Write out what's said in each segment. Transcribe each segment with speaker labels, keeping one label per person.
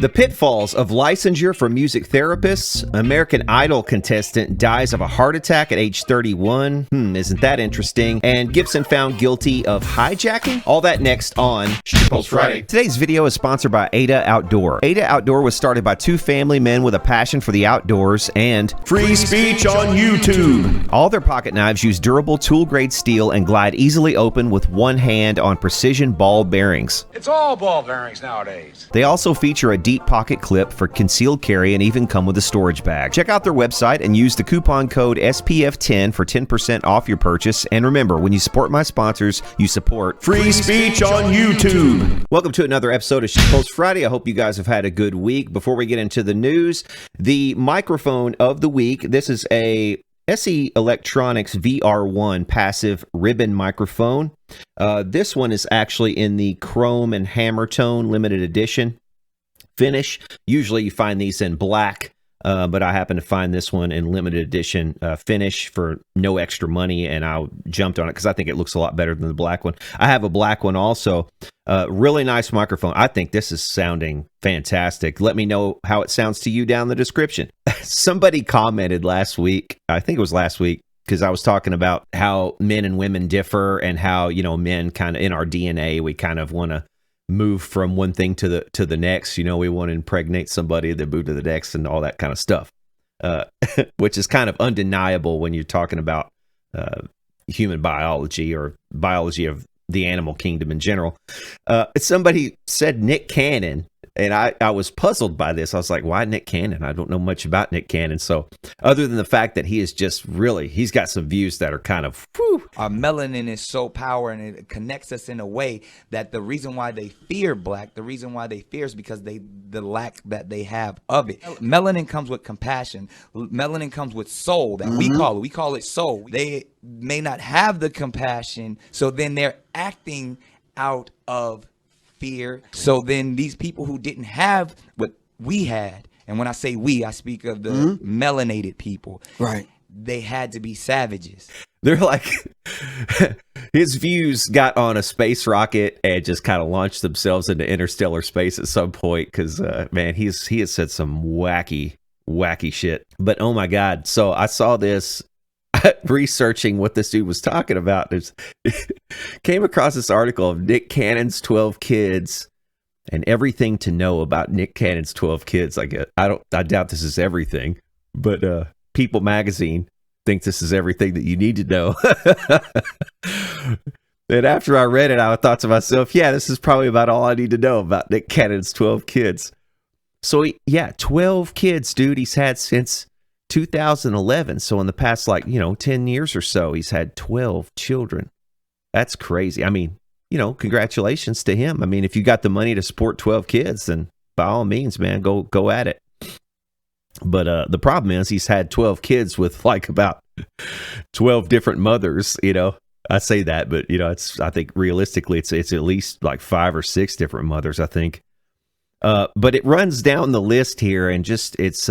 Speaker 1: The pitfalls of licensure for music therapists. American Idol contestant dies of a heart attack at age 31. Isn't that interesting? And Gibson found guilty of hijacking? All that next on Shitpost Friday. Today's video is sponsored by Ada Outdoor. Ada Outdoor was started by two family men with a passion for the outdoors and free speech on YouTube. All their pocket knives use durable tool-grade steel and glide easily open with one hand on precision ball bearings.
Speaker 2: It's all ball bearings nowadays.
Speaker 1: They also feature a deep pocket clip for concealed carry and even come with a storage bag. Check out their website and use the coupon code SPF10 for 10% off your purchase. And remember, when you support my sponsors, you support free speech on YouTube. Welcome to another episode of Shitpost Friday. I hope you guys have had a good week. Before we get into the news, the microphone of the week, this is a SE Electronics VR1 passive ribbon microphone. This one is actually in the chrome and hammer tone limited edition finish. Usually you find these in black, but I happen to find this one in limited edition finish for no extra money, and I jumped on it because I think it looks a lot better than the black one. I have a black one also. Really nice microphone. I think this is sounding fantastic. Let me know how it sounds to you down in the description. Somebody commented last week, I think it was last week, because I was talking about how men and women differ and how, you know, men kind of in our DNA, we kind of want to move from one thing to the next. You know, we want to impregnate somebody, then move to the next and all that kind of stuff, which is kind of undeniable when you're talking about human biology or biology of the animal kingdom in general. Somebody said Nick Cannon, and I was puzzled by this. I was like, why Nick Cannon? I don't know much about Nick Cannon. So other than the fact that he is just really, he's got some views that are kind of, whew.
Speaker 3: Our melanin is so powerful, and it connects us in a way that the reason why they fear black, the reason why they fear is because the lack that they have of it. Melanin comes with compassion. Melanin comes with soul that we call it soul. They may not have the compassion, so then they're acting out of fear. So then these people who didn't have what we had, and when I say we, I speak of the melanated people,
Speaker 4: right?
Speaker 3: They had to be savages.
Speaker 1: They're like, his views got on a space rocket and just kind of launched themselves into interstellar space at some point. Because man, he has said some wacky shit. But oh my god! So I saw this. Researching what this dude was talking about, came across this article of Nick Cannon's 12 kids and everything to know about Nick Cannon's 12 kids. I doubt this is everything, but People Magazine think this is everything that you need to know. And after I read it, I thought to myself, yeah, this is probably about all I need to know about Nick Cannon's 12 kids. So 12 kids, dude, he's had since 2011. So in the past, 10 years or so, he's had 12 children. That's crazy. I mean, congratulations to him. I mean, if you got the money to support 12 kids, then by all means, man, go at it. But the problem is he's had 12 kids with about 12 different mothers. I say that, but I think realistically it's at least 5 or 6 different mothers, I think. But it runs down the list here, and just it's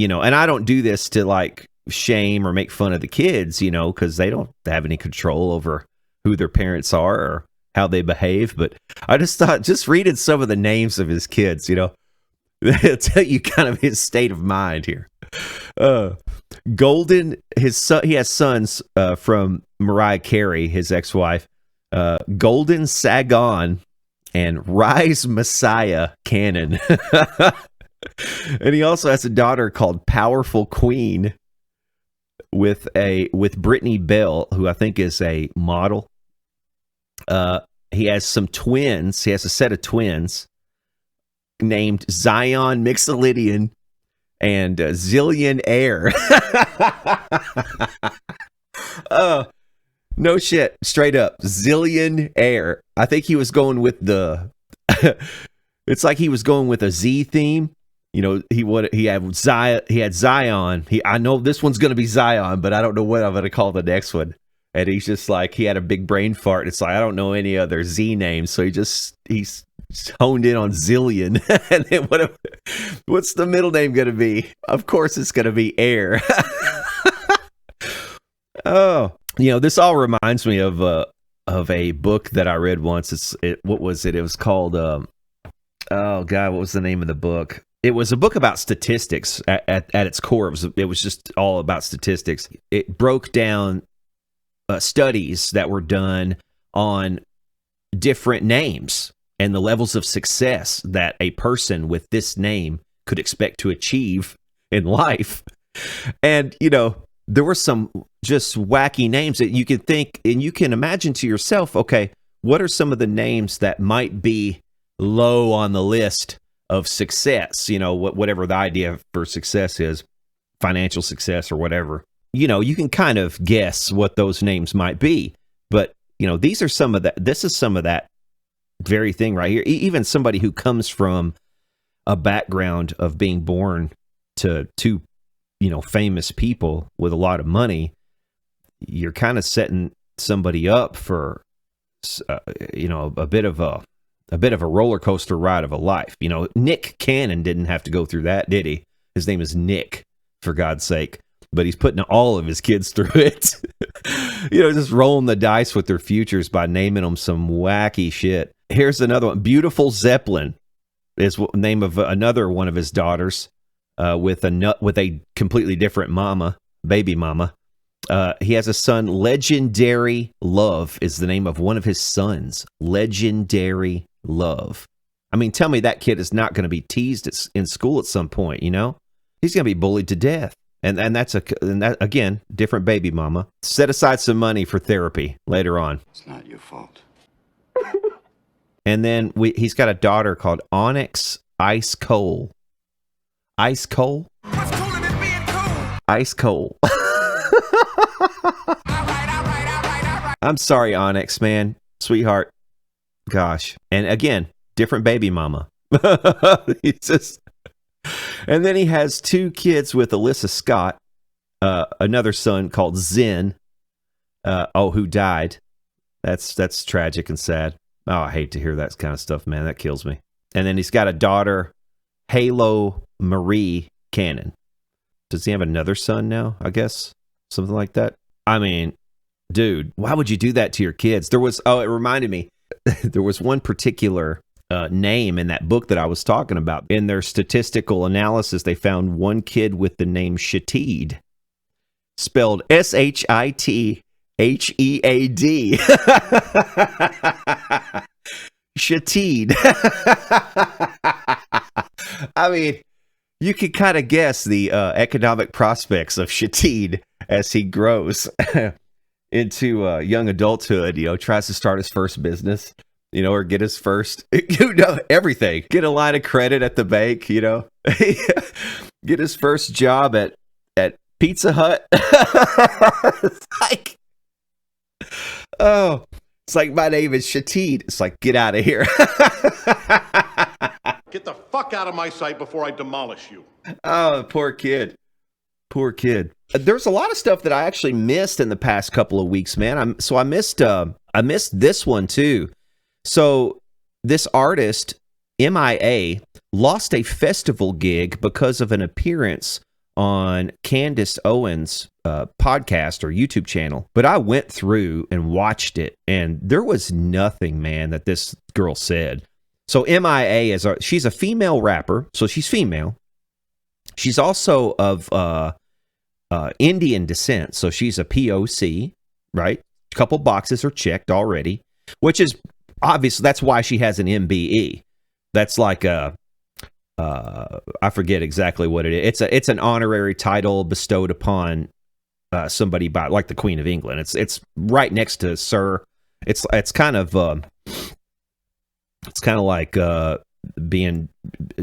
Speaker 1: and I don't do this to shame or make fun of the kids, because they don't have any control over who their parents are or how they behave. But I just thought, just reading some of the names of his kids, it'll tell you kind of his state of mind here. Golden, his son, he has sons from Mariah Carey, his ex-wife, Golden Sagon and Rise Messiah Cannon. And he also has a daughter called Powerful Queen with Brittany Bell, who I think is a model. He has some twins. He has a set of twins named Zion Mixolydian and Zillion Air. Oh, no shit. Straight up. Zillion Air. I think he was going with it's like he was going with a Z theme. He had Zion. I know this one's going to be Zion, but I don't know what I'm going to call the next one. And he's just he had a big brain fart. It's I don't know any other Z names. So he's honed in on Zillion. And then what's the middle name going to be? Of course it's going to be Air. Oh, this all reminds me of a book that I read once. What was it? It was called Oh God, what was the name of the book? It was a book about statistics at its core. It was just all about statistics. It broke down studies that were done on different names and the levels of success that a person with this name could expect to achieve in life. And, you know, there were some just wacky names that you can think and you can imagine to yourself, okay, what are some of the names that might be low on the list of success? You know, whatever the idea for success is, financial success or whatever. You know, you can kind of guess what those names might be. But, you know, these are some of that. This is some of that very thing right here. Even somebody who comes from a background of being born to two, you know, famous people with a lot of money, you're kind of setting somebody up for, you know, a bit of a roller coaster ride of a life. You know, Nick Cannon didn't have to go through that, did he? His name is Nick, for God's sake. But he's putting all of his kids through it. You know, just rolling the dice with their futures by naming them some wacky shit. Here's another one. Beautiful Zeppelin is the name of another one of his daughters, with a completely different mama, baby mama. He has a son. Legendary Love is the name of one of his sons. Legendary Love. I mean, tell me that kid is not going to be teased in school at some point, you know? He's going to be bullied to death. And that again, different baby mama. Set aside some money for therapy later on.
Speaker 4: It's not your fault.
Speaker 1: And then he's got a daughter called Onyx Ice Coal. Ice Coal?
Speaker 5: What's cooler than being cool?
Speaker 1: Ice Coal. I'm sorry, Onyx, man. Sweetheart. Gosh. And again, different baby mama. He's just... And then he has two kids with Alyssa Scott, another son called Zen, who died. That's tragic and sad. Oh, I hate to hear that kind of stuff, man. That kills me. And then he's got a daughter, Halo Marie Cannon. Does he have another son now, I guess? Something like that? I mean, dude, why would you do that to your kids? It reminded me. There was one particular name in that book that I was talking about. In their statistical analysis, they found one kid with the name Shatid, spelled Shithead. Shatid. I mean, you can kind of guess the economic prospects of Shatid as he grows into young adulthood. You know, tries to start his first business. You know, or get his first, everything. Get a line of credit at the bank, you know. Get his first job at Pizza Hut. It's like, my name is Shatid. It's like, get out of here.
Speaker 6: Get the fuck out of my sight before I demolish you.
Speaker 1: Oh, poor kid. Poor kid. There's a lot of stuff that I actually missed in the past couple of weeks, man. I missed this one too. So this artist, M.I.A, lost a festival gig because of an appearance on Candace Owens' podcast or YouTube channel. But I went through and watched it, and there was nothing, man, that this girl said. So M.I.A she's a female rapper, so she's female. She's also of Indian descent, so she's a POC, right? A couple boxes are checked already, which is obviously, that's why she has an MBE. That's like I forget exactly what it is. It's an honorary title bestowed upon somebody by, like, the Queen of England. It's right next to Sir. It's kind of like being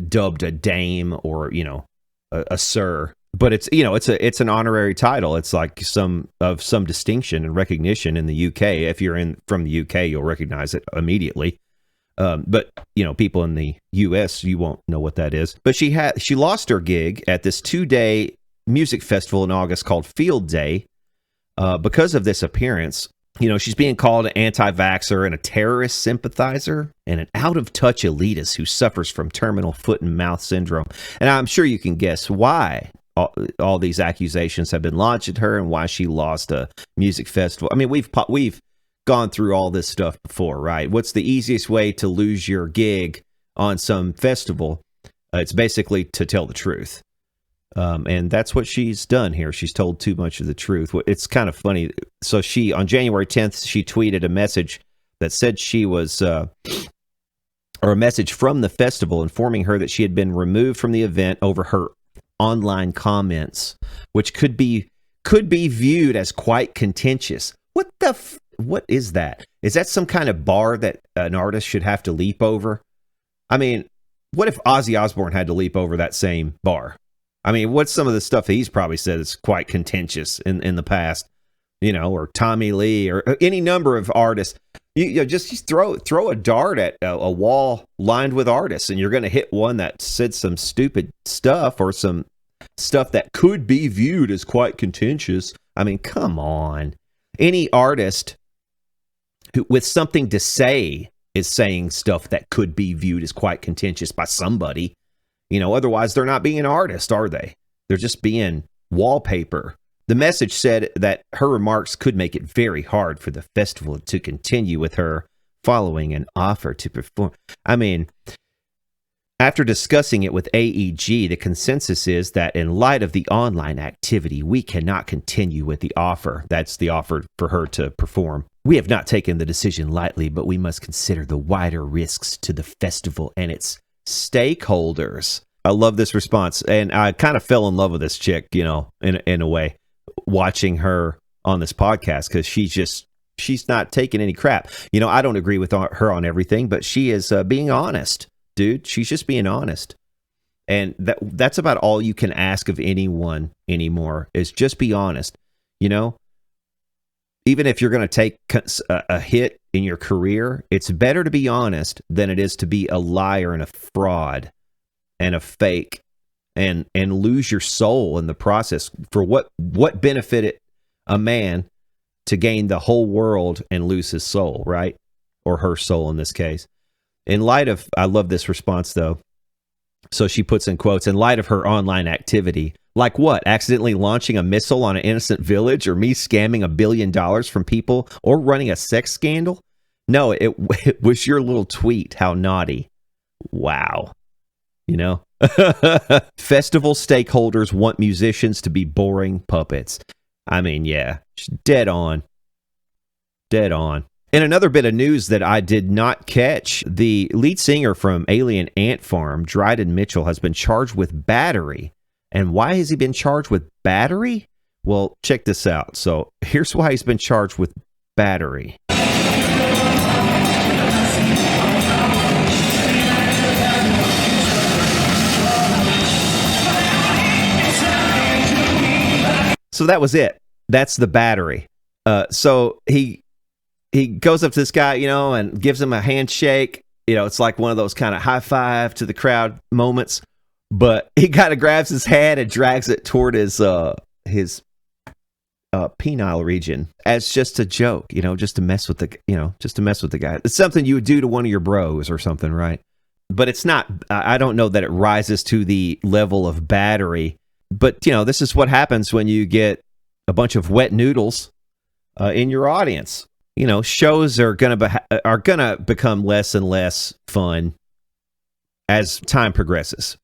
Speaker 1: dubbed a dame or, you know, a Sir. But it's, you know, it's an honorary title. It's like some distinction and recognition in the UK. If you're from the UK, you'll recognize it immediately. But, you know, people in the US, you won't know what that is. But she lost her gig at this 2-day music festival in August called Field Day because of this appearance. You know, she's being called an anti-vaxxer and a terrorist sympathizer and an out-of-touch elitist who suffers from terminal foot and mouth syndrome. And I'm sure you can guess why all these accusations have been launched at her and why she lost a music festival. I mean, we've gone through all this stuff before, right? What's the easiest way to lose your gig on some festival, it's basically to tell the truth. And that's what she's done here. She's told too much of the truth. It's kind of funny. So she, on January 10th, she tweeted a message that said she was, or a message from the festival informing her that she had been removed from the event over her online comments, which could be viewed as quite contentious. What is that? Is that some kind of bar that an artist should have to leap over? I mean, what if Ozzy Osbourne had to leap over that same bar? I mean, what's some of the stuff that he's probably said is quite contentious in the past, or Tommy Lee or any number of artists. You just throw a dart at a wall lined with artists, and you're going to hit one that said some stupid stuff or some stuff that could be viewed as quite contentious. I mean, come on. Any artist who with something to say is saying stuff that could be viewed as quite contentious by somebody. Otherwise they're not being an artist, are they? They're just being wallpaper. The message said that her remarks could make it very hard for the festival to continue with her following an offer to perform. I mean, after discussing it with AEG, the consensus is that in light of the online activity, we cannot continue with the offer. That's the offer for her to perform. We have not taken the decision lightly, but we must consider the wider risks to the festival and its stakeholders. I love this response, and I kind of fell in love with this chick, in a way, watching her on this podcast, because she's not taking any crap. I don't agree with her on everything, but she is being honest, dude. She's just being honest, and that's about all you can ask of anyone anymore, is just be honest. Even if you're going to take a hit in your career, it's better to be honest than it is to be a liar and a fraud and a fake and lose your soul in the process. For what benefited a man to gain the whole world and lose his soul, right? Or her soul in this case. In light of, I love this response though. So she puts in quotes, in light of her online activity, like what? Accidentally launching a missile on an innocent village, or me scamming $1 billion from people, or running a sex scandal? No, it was your little tweet. How naughty. Wow. Festival stakeholders want musicians to be boring puppets. I mean, yeah, dead on. Dead on. In another bit of news that I did not catch, the lead singer from Alien Ant Farm, Dryden Mitchell, has been charged with battery. And why has he been charged with battery? Well, check this out. So here's why he's been charged with battery. So that was it. That's the battery. So he goes up to this guy, and gives him a handshake. It's like one of those kind of high five to the crowd moments. But he kind of grabs his hand and drags it toward his penile region as just a joke, just to mess with the guy. It's something you would do to one of your bros or something, right? But it's not. I don't know that it rises to the level of battery. But this is what happens when you get a bunch of wet noodles in your audience. Shows are gonna become less and less fun as time progresses.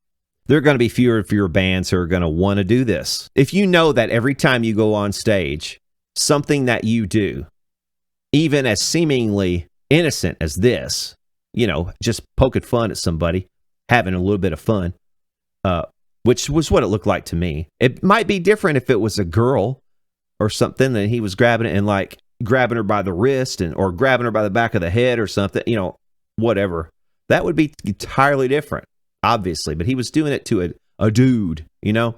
Speaker 1: There are going to be fewer and fewer bands who are going to want to do this. If you know that every time you go on stage, something that you do, even as seemingly innocent as this, just poking fun at somebody, having a little bit of fun, which was what it looked like to me. It might be different if it was a girl or something, and he was grabbing it and like grabbing her by the wrist or grabbing her by the back of the head or something, whatever. That would be entirely different. Obviously, but he was doing it to a dude, and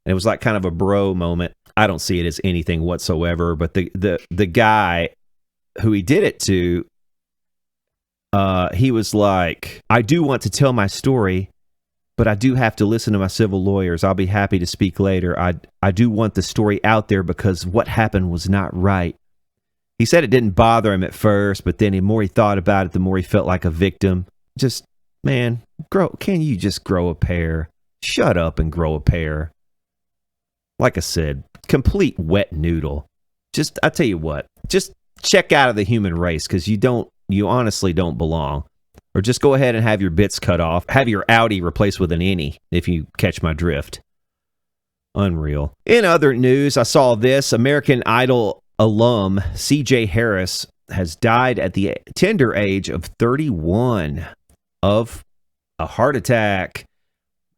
Speaker 1: it was like kind of a bro moment. I don't see it as anything whatsoever, but the guy who he did it to, he was like, I do want to tell my story, but I do have to listen to my civil lawyers. I'll be happy to speak later. I do want the story out there because what happened was not right. He said it didn't bother him at first, but then the more he thought about it, the more he felt like a victim. Just, man, can you just grow a pair? Shut up and grow a pair. Like I said, complete wet noodle. I tell you what, just check out of the human race, because you honestly don't belong. Or just go ahead and have your bits cut off. Have your Audi replaced with an innie, if you catch my drift. Unreal. In other news, I saw this. American Idol alum C.J. Harris has died at the tender age of 31 of a heart attack.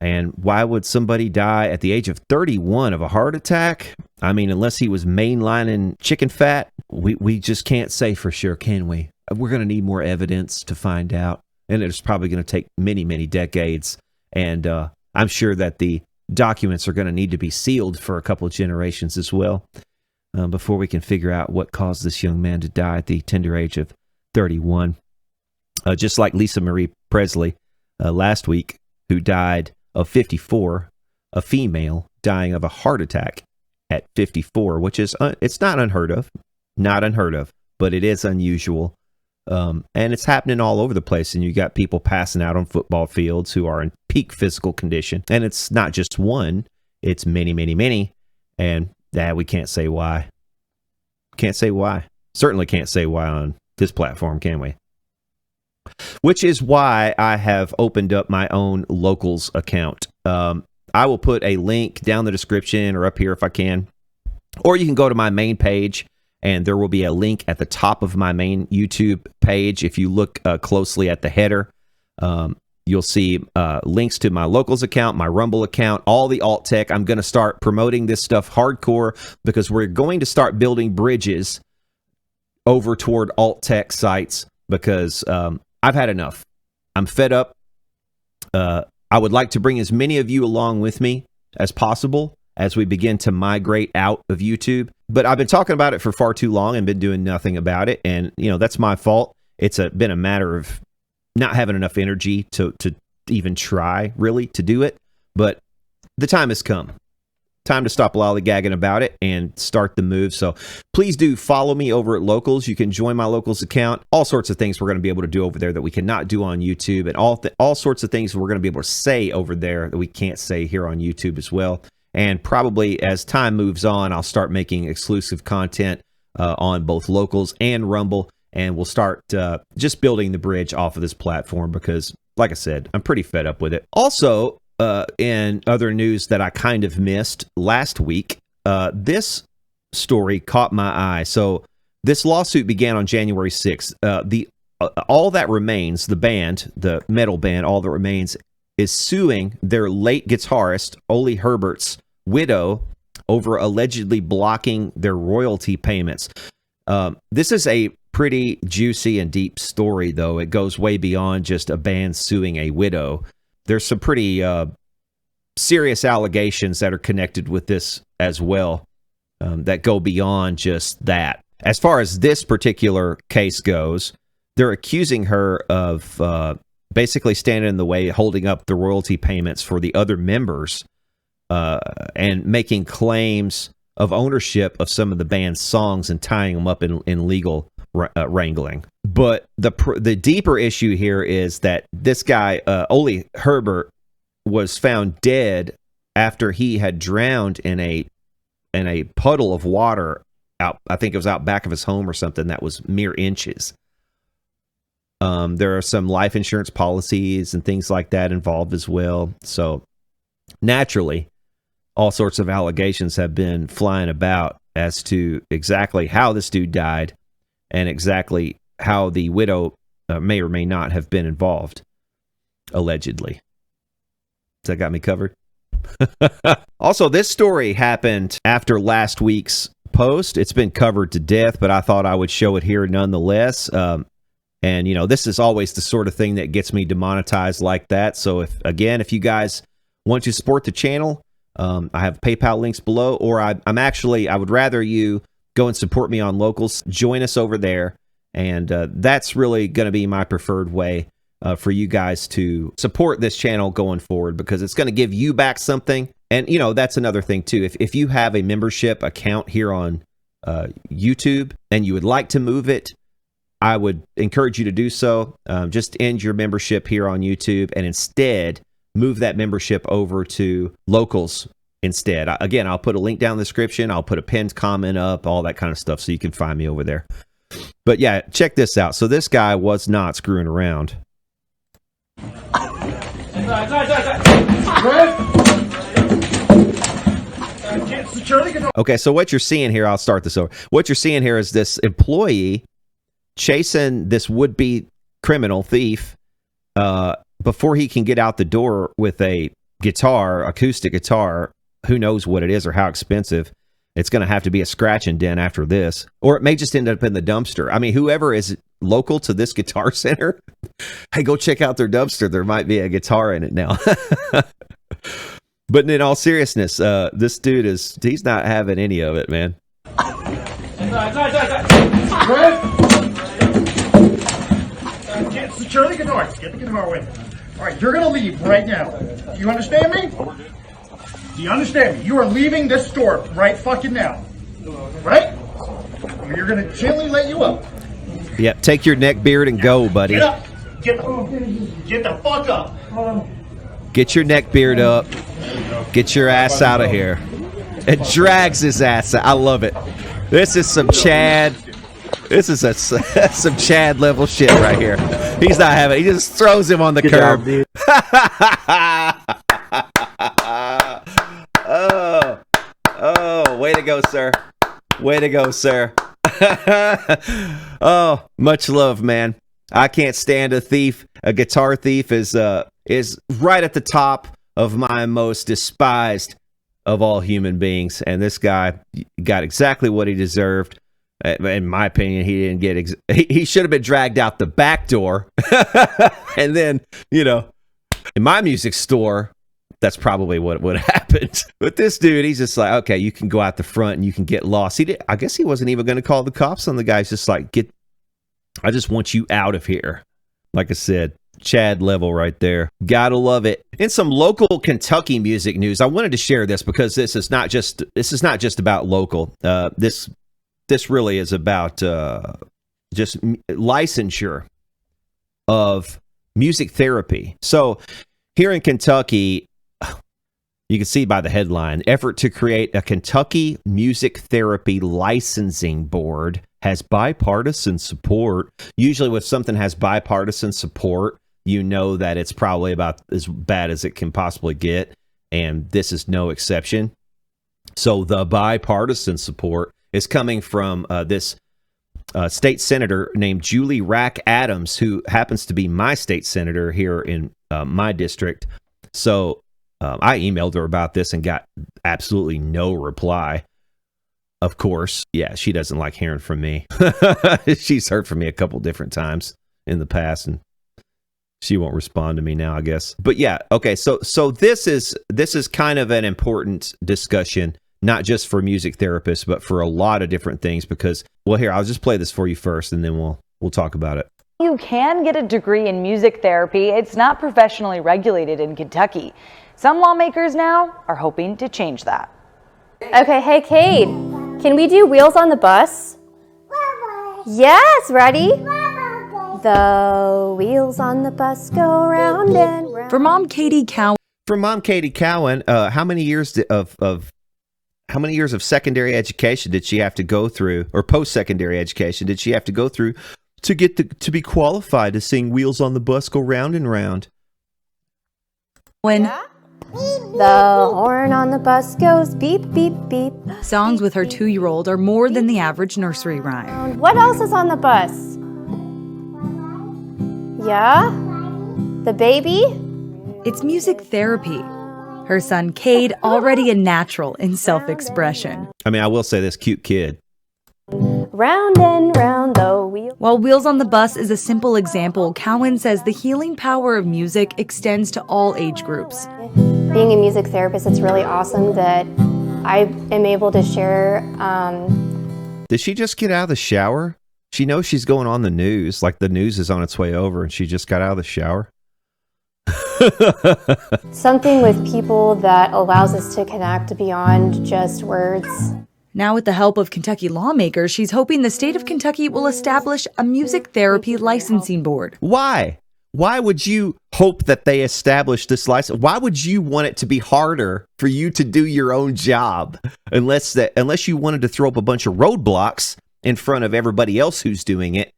Speaker 1: And why would somebody die at the age of 31 of a heart attack? I mean, unless he was mainlining chicken fat, we just can't say for sure, can we? We're going to need more evidence to find out. And it's probably going to take many, many decades. And I'm sure that the documents are going to need to be sealed for a couple of generations as well before we can figure out what caused this young man to die at the tender age of 31. Just like Lisa Marie Presley last week, who died of 54, a female dying of a heart attack at 54, which is, it's not unheard of, but it is unusual. And it's happening all over the place. And you got people passing out on football fields who are in peak physical condition. And it's not just one, it's many, many, many. And we can't say why. Can't say why. Certainly can't say why on this platform, can we? Which is why I have opened up my own locals account. I will put a link down the description or up here if I can. Or you can go to my main page, and there will be a link at the top of my main YouTube page. If you look closely at the header, you'll see links to my locals account, my Rumble account, all the alt tech. I'm going to start promoting this stuff hardcore because we're going to start building bridges over toward alt tech sites because I've had enough. I'm fed up. I would like to bring as many of you along with me as possible as we begin to migrate out of YouTube. But I've been talking about it for far too long and been doing nothing about it. And, you know, that's my fault. It's been a matter of not having enough energy to even try, really, to do it. But the time has come. Time to stop lollygagging about it and start the move. So please do follow me over at Locals. You can join my Locals account. All sorts of things we're going to be able to do over there that we cannot do on YouTube. And all sorts of things we're going to be able to say over there that we can't say here on YouTube as well. And probably as time moves on, I'll start making exclusive content on both Locals and Rumble. And we'll start just building the bridge off of this platform because, like I said, I'm pretty fed up with it. Also, in other news that I kind of missed last week, this story caught my eye. So this lawsuit began on January 6th. All That Remains, the band, the metal band, All That Remains, is suing their late guitarist, Oli Herbert's widow, over allegedly blocking their royalty payments. This is a pretty juicy and deep story, though. It goes way beyond just a band suing a widow. There's some pretty serious allegations that are connected with this as well that go beyond just that. As far as this particular case goes, they're accusing her of basically standing in the way, holding up the royalty payments for the other members and making claims of ownership of some of the band's songs and tying them up in legal wrangling. But the deeper issue here is that this guy, Oli Herbert, was found dead after he had drowned in a puddle of water out. I think it was out back of his home or something that was mere inches. There are some life insurance policies and things like that involved as well. So naturally, all sorts of allegations have been flying about as to exactly how this dude died and exactly how the widow may or may not have been involved, allegedly. That got me covered. Also, this story happened after last week's post. It's been covered to death, but I thought I would show it here nonetheless. And, you know, this is always the sort of thing that gets me demonetized like that. So, if you guys want to support the channel, I have PayPal links below, or I would rather you go and support me on Locals. Join us over there. And that's really going to be my preferred way for you guys to support this channel going forward, because it's going to give you back something. And, you know, that's another thing, too. If you have a membership account here on YouTube and you would like to move it, I would encourage you to do so. Just end your membership here on YouTube and instead move that membership over to Locals instead. Again, I'll put a link down in the description. I'll put a pinned comment up, all that kind of stuff, so you can find me over there. But yeah, check this out. So this guy was not screwing around. Okay, so what you're seeing here, I'll start this over. What you're seeing here is this employee chasing this would-be criminal thief before he can get out the door with a guitar, acoustic guitar. Who knows what it is or how expensive. It's going to have to be a scratch and dent after this. Or it may just end up in the dumpster. I mean, whoever is local to this guitar center, hey, go check out their dumpster. There might be a guitar in it now. But in all seriousness, this dude he's not having any of it, man.
Speaker 4: Secure the guitar. Get the guitar away. All right, you're going to leave right now. Do you understand me? Do you understand me? You are leaving this store right fucking now. Right? You're going to gently let you up.
Speaker 1: Yep, take your neck beard and go, buddy.
Speaker 4: Get up. Get the fuck up.
Speaker 1: Get your neck beard up. Get your ass out of here. It drags his ass out. I love it. This is some Chad. This is some Chad level shit right here. He's not having it. He just throws him on the curb. Job, oh, way to go, sir. Way to go, sir. Oh, much love, man. I can't stand a thief. A guitar thief is right at the top of my most despised of all human beings. And this guy got exactly what he deserved. In my opinion, he didn't get. He should have been dragged out the back door. And then, in my music store, that's probably what would have happened. But this dude, he's just like, okay, you can go out the front and you can get lost. I guess he wasn't even going to call the cops on the guy. He's just like, I just want you out of here. Like I said, Chad level right there. Gotta love it. In some local Kentucky music news, I wanted to share this because this is not just about local. This really is about just licensure of music therapy. So here in Kentucky, you can see by the headline, effort to create a Kentucky music therapy licensing board has bipartisan support. Usually when something has bipartisan support, you know that it's probably about as bad as it can possibly get. And this is no exception. So the bipartisan support is coming from this state senator named Julie Rack Adams, who happens to be my state senator here in my district. So I emailed her about this and got absolutely no reply. Of course, yeah, she doesn't like hearing from me. She's heard from me a couple different times in the past, and she won't respond to me now, I guess. But yeah, okay, so this is kind of an important discussion, not just for music therapists, but for a lot of different things. Because, well, here, I'll just play this for you first, and then we'll talk about it.
Speaker 7: You can get a degree in music therapy. It's not professionally regulated in Kentucky. Some lawmakers now are hoping to change that.
Speaker 8: Okay, hey, Cade, can we do Wheels on the Bus? Yes, ready? The wheels on the bus go round and round.
Speaker 9: For Mom Katie Cowan.
Speaker 1: How many years of secondary education did she have to go through, or post-secondary education did she have to go through to get to be qualified to sing "Wheels on the Bus Go Round and Round"?
Speaker 9: When
Speaker 8: the horn on the bus goes beep, beep, beep.
Speaker 9: Songs with her 2-year-old are more than the average nursery rhyme.
Speaker 8: What else is on the bus? Yeah? The baby?
Speaker 9: It's music therapy. Her son, Cade, already a natural in self-expression.
Speaker 1: I mean, I will say this, cute kid.
Speaker 8: Round and round the wheel.
Speaker 9: While Wheels on the Bus is a simple example, Cowan says the healing power of music extends to all age groups.
Speaker 8: Being a music therapist, it's really awesome that I am able to share.
Speaker 1: Did she just get out of the shower? She knows she's going on the news, like the news is on its way over, and she just got out of the shower?
Speaker 8: Something with people that allows us to connect beyond just words.
Speaker 9: Now, with the help of Kentucky lawmakers, she's hoping the state of Kentucky will establish a music therapy licensing board.
Speaker 1: Why? Why would you hope that they establish this license? Why would you want it to be harder for you to do your own job? Unless you wanted to throw up a bunch of roadblocks in front of everybody else who's doing it,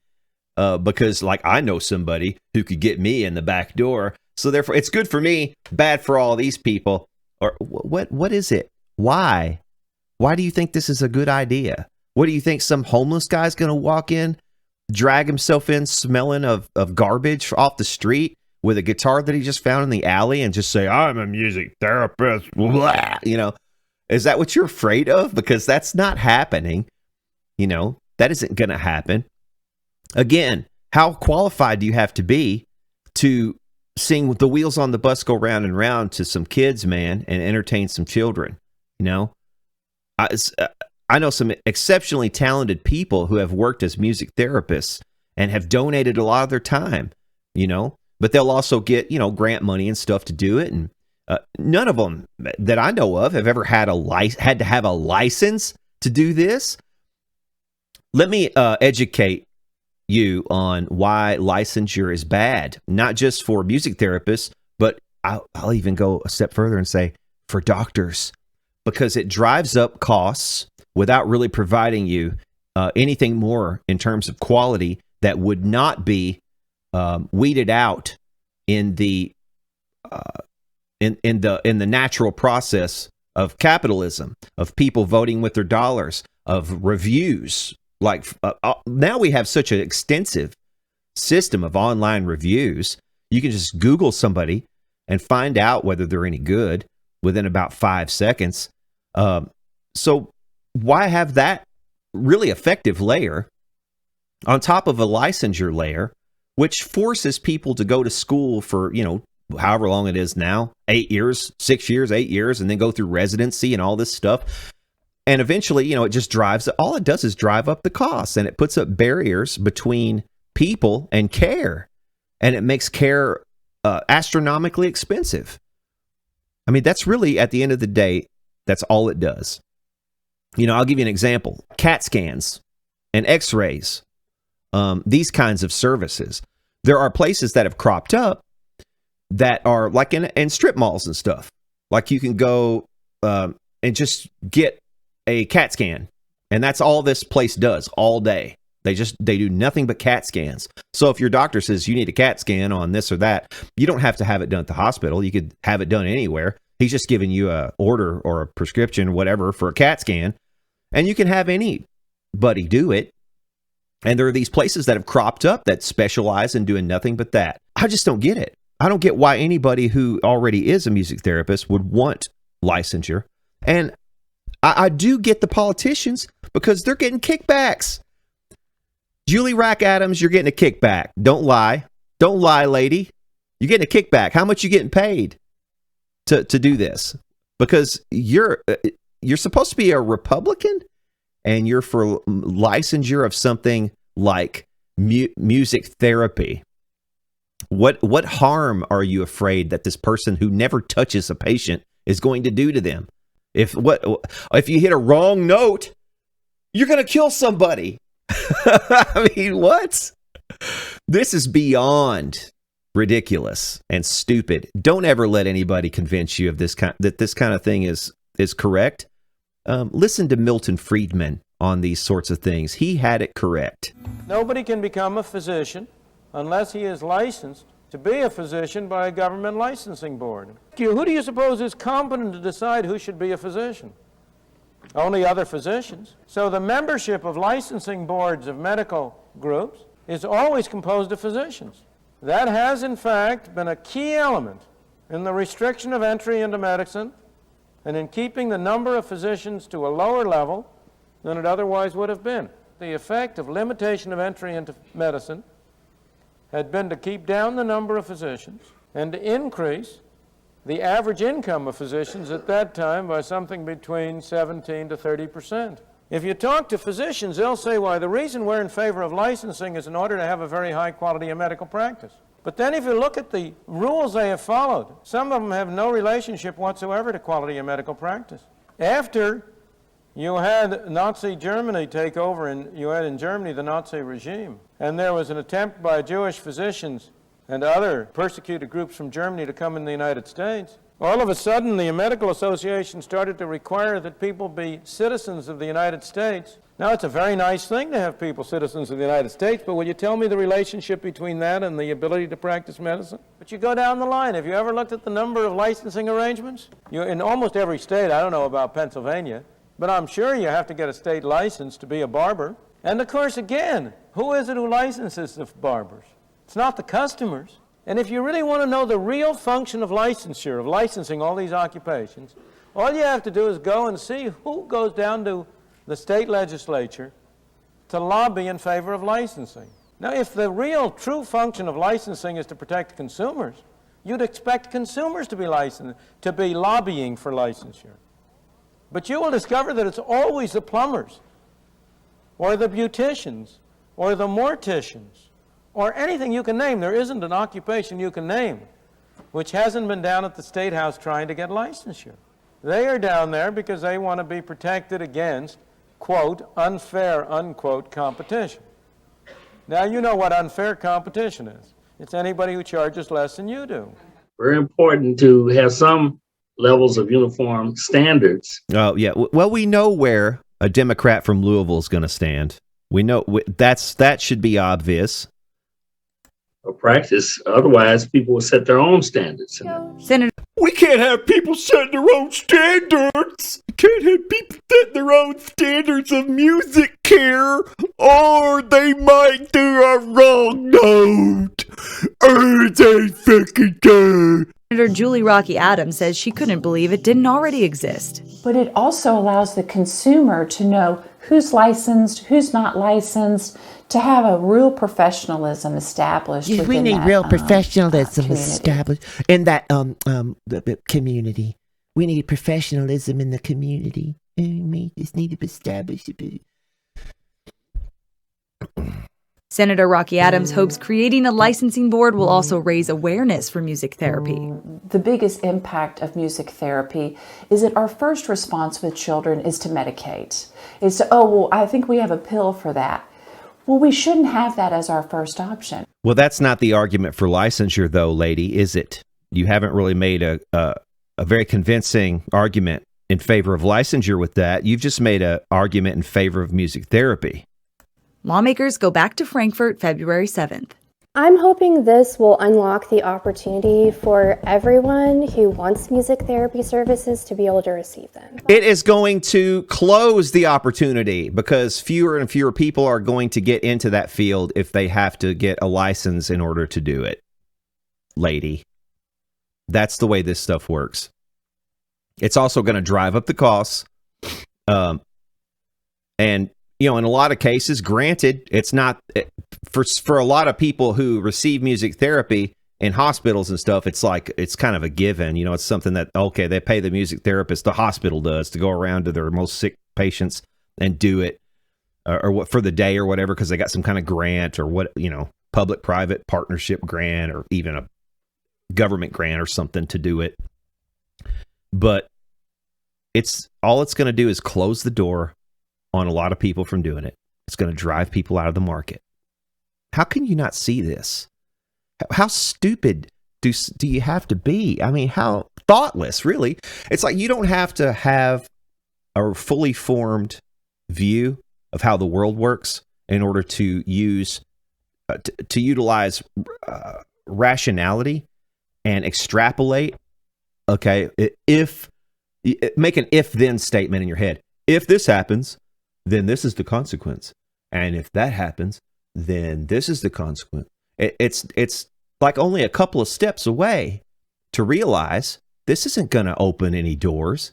Speaker 1: because like I know somebody who could get me in the back door. So therefore it's good for me, bad for all these people. Or what is it? Why? Why do you think this is a good idea? What do you think some homeless guy's going to walk in, drag himself in smelling of garbage off the street with a guitar that he just found in the alley and just say, I'm a music therapist, blah, you know? Is that what you're afraid of? Because that's not happening. You know, that isn't going to happen. Again, how qualified do you have to be to sing the wheels on the bus go round and round to some kids, man, and entertain some children? You know, I know some exceptionally talented people who have worked as music therapists and have donated a lot of their time, you know, but they'll also get, you know, grant money and stuff to do it. And none of them that I know of have ever had to have a license to do this. Let me educate you on why licensure is bad, not just for music therapists, but I'll even go a step further and say for doctors, because it drives up costs without really providing you anything more in terms of quality that would not be weeded out in the natural process of capitalism, of people voting with their dollars, of reviews. Like now we have such an extensive system of online reviews. You can just Google somebody and find out whether they're any good within about 5 seconds. So why have that really effective layer on top of a licensure layer, which forces people to go to school for, you know, however long it is now, 8 years, 6 years, 8 years, and then go through residency and all this stuff. And eventually, you know, it just all it does is drive up the costs, and it puts up barriers between people and care. And it makes care astronomically expensive. I mean, that's really, at the end of the day, that's all it does. You know, I'll give you an example. CAT scans and x-rays, these kinds of services. There are places that have cropped up that are like in strip malls and stuff. Like you can go and just get a CAT scan, and that's all this place does all day. They do nothing but CAT scans. So if your doctor says you need a CAT scan on this or that, you don't have to have it done at the hospital. You could have it done anywhere. He's just giving you a order or a prescription or whatever for a CAT scan, and you can have anybody do it. And there are these places that have cropped up that specialize in doing nothing but that. I just don't get it. I don't get why anybody who already is a music therapist would want licensure. And I do get the politicians because they're getting kickbacks. Julie Rack Adams, you're getting a kickback. Don't lie. Don't lie, lady. You're getting a kickback. How much you getting paid to do this? Because you're supposed to be a Republican, and you're for licensure of something like music therapy. What harm are you afraid that this person who never touches a patient is going to do to them? If you hit a wrong note, you're going to kill somebody. I mean, what? This is beyond ridiculous and stupid. Don't ever let anybody convince you of that this kind of thing is correct. Listen to Milton Friedman on these sorts of things. He had it correct.
Speaker 10: Nobody can become a physician unless he is licensed to be a physician by a government licensing board. Who do you suppose is competent to decide who should be a physician? Only other physicians. So the membership of licensing boards of medical groups is always composed of physicians. That has, in fact, been a key element in the restriction of entry into medicine and in keeping the number of physicians to a lower level than it otherwise would have been. The effect of limitation of entry into medicine had been to keep down the number of physicians and to increase the average income of physicians at that time by something between 17 to 30%. If you talk to physicians, they'll say, why, the reason we're in favor of licensing is in order to have a very high quality of medical practice. But then if you look at the rules they have followed, some of them have no relationship whatsoever to quality of medical practice. After you had Nazi Germany take over, and you had in Germany the Nazi regime, and there was an attempt by Jewish physicians and other persecuted groups from Germany to come in the United States, All of a sudden, the Medical Association started to require that people be citizens of the United States. Now, it's a very nice thing to have people citizens of the United States, but will you tell me the relationship between that and the ability to practice medicine? But you go down the line. Have you ever looked at the number of licensing arrangements? In almost every state, I don't know about Pennsylvania, but I'm sure you have to get a state license to be a barber. And of course, again, who is it who licenses the barbers? It's not the customers. And if you really want to know the real function of licensure, of licensing all these occupations, all you have to do is go and see who goes down to the state legislature to lobby in favor of licensing. Now, if the real true function of licensing is to protect consumers, you'd expect consumers to be licensed, to be lobbying for licensure. But you will discover that it's always the plumbers, or the beauticians, or the morticians, or anything you can name. There isn't an occupation you can name which hasn't been down at the State House trying to get licensure. They are down there because they want to be protected against, quote, unfair, unquote, competition. Now, you know what unfair competition is. It's anybody who charges less than you do.
Speaker 11: Very important to have some levels of uniform standards.
Speaker 1: Oh, yeah. Well, we know where a Democrat from Louisville is going to stand. We know that should be obvious.
Speaker 11: Or practice. Otherwise, people will set their own standards.
Speaker 9: Senator,
Speaker 12: we can't have people setting their own standards. We can't have people setting their own standards of music care, or they might do a wrong note. Or they fucking do.
Speaker 9: Senator Julie Rocky Adams says she couldn't believe it didn't already exist.
Speaker 13: But it also allows the consumer to know who's licensed, who's not licensed, to have a real professionalism established.
Speaker 14: Yes, we need real professionalism established in that the community. We need professionalism in the community. We just need to establish a bit.
Speaker 9: Senator Rocky Adams hopes creating a licensing board will also raise awareness for music therapy.
Speaker 13: The biggest impact of music therapy is that our first response with children is to medicate. Is to, oh, well, I think we have a pill for that. Well, we shouldn't have that as our first option.
Speaker 1: Well, that's not the argument for licensure, though, lady, is it? You haven't really made a very convincing argument in favor of licensure with that. You've just made an argument in favor of music therapy.
Speaker 9: Lawmakers go back to Frankfurt February 7th.
Speaker 8: I'm hoping this will unlock the opportunity for everyone who wants music therapy services to be able to receive them.
Speaker 1: It is going to close the opportunity because fewer and fewer people are going to get into that field if they have to get a license in order to do it. Lady, that's the way this stuff works. It's also going to drive up the costs. And you know, in a lot of cases, granted, it's not for a lot of people who receive music therapy in hospitals and stuff. It's like it's kind of a given. You know, it's something that, OK, they pay the music therapist, the hospital does, to go around to their most sick patients and do it or what for the day or whatever, because they got some kind of grant or what, you know, public-private partnership grant or even a government grant or something to do it. But it's all it's going to do is close the door on a lot of people from doing it. It's going to drive people out of the market. How can you not see this? How stupid do you have to be? I mean, how thoughtless, really. It's like you don't have to have a fully formed view of how the world works in order to use to utilize rationality and extrapolate. Okay, make an if-then statement in your head. If this happens, then this is the consequence. And if that happens, then this is the consequence. It's like only a couple of steps away to realize this isn't going to open any doors.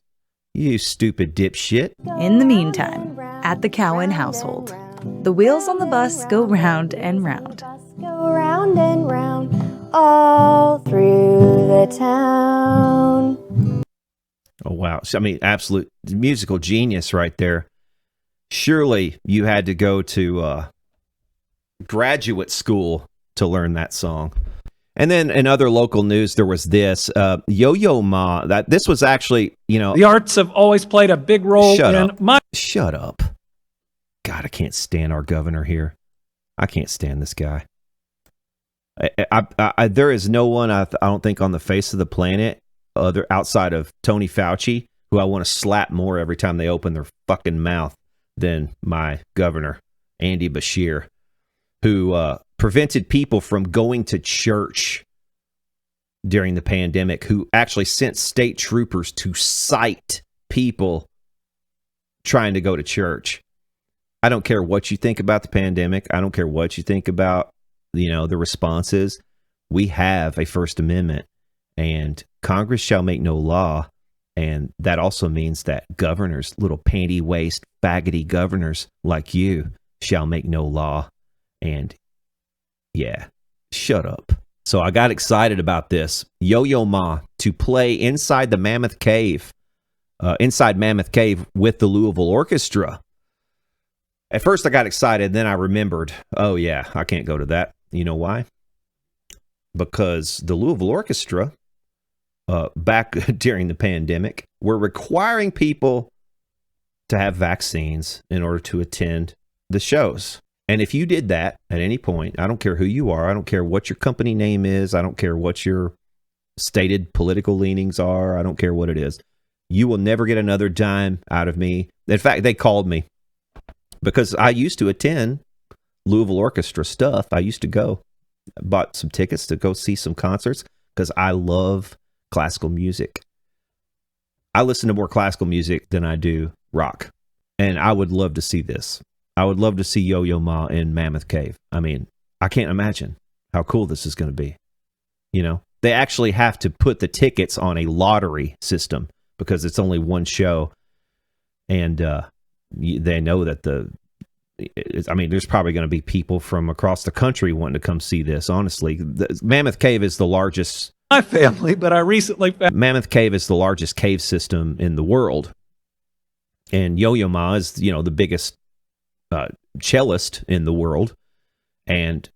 Speaker 1: You stupid dipshit.
Speaker 9: In the meantime, at the Cowan household, the wheels on the bus go round and round.
Speaker 8: Go round and round all through the town.
Speaker 1: Oh, wow. I mean, absolute musical genius right there. Surely you had to go to graduate school to learn that song. And then in other local news, there was this Yo-Yo Ma. This was actually, you know,
Speaker 15: the arts have always played a big role
Speaker 1: Shut up. God, I can't stand our governor here. I can't stand this guy. There is no one I don't think on the face of the planet other outside of Tony Fauci, who I want to slap more every time they open their fucking mouth, than my governor, Andy Bashir, who prevented people from going to church during the pandemic, who actually sent state troopers to cite people trying to go to church. I don't care what you think about the pandemic. I don't care what you think about, the responses. We have a First Amendment, and Congress shall make no law. And that also means that governors, little panty waist, faggoty governors like you, shall make no law. And yeah, shut up. So I got excited about this. Yo-Yo Ma to play inside the Mammoth Cave, with the Louisville Orchestra. At first I got excited, then I remembered, oh yeah, I can't go to that. You know why? Because the Louisville Orchestra, back during the pandemic, were requiring people to have vaccines in order to attend the shows. And if you did that at any point, I don't care who you are, I don't care what your company name is, I don't care what your stated political leanings are, I don't care what it is, you will never get another dime out of me. In fact, they called me because I used to attend Louisville Orchestra stuff. I used to go, bought some tickets to go see some concerts because I love classical music. I listen to more classical music than I do rock. And I would love to see this. I would love to see Yo-Yo Ma in Mammoth Cave. I mean, I can't imagine how cool this is going to be. They actually have to put the tickets on a lottery system because it's only one show. And they know that there's probably going to be people from across the country wanting to come see this. Honestly, Mammoth Cave is the largest.
Speaker 15: My family, but I recently found
Speaker 1: Mammoth Cave is the largest cave system in the world. And Yo-Yo Ma is, the biggest cellist in the world. And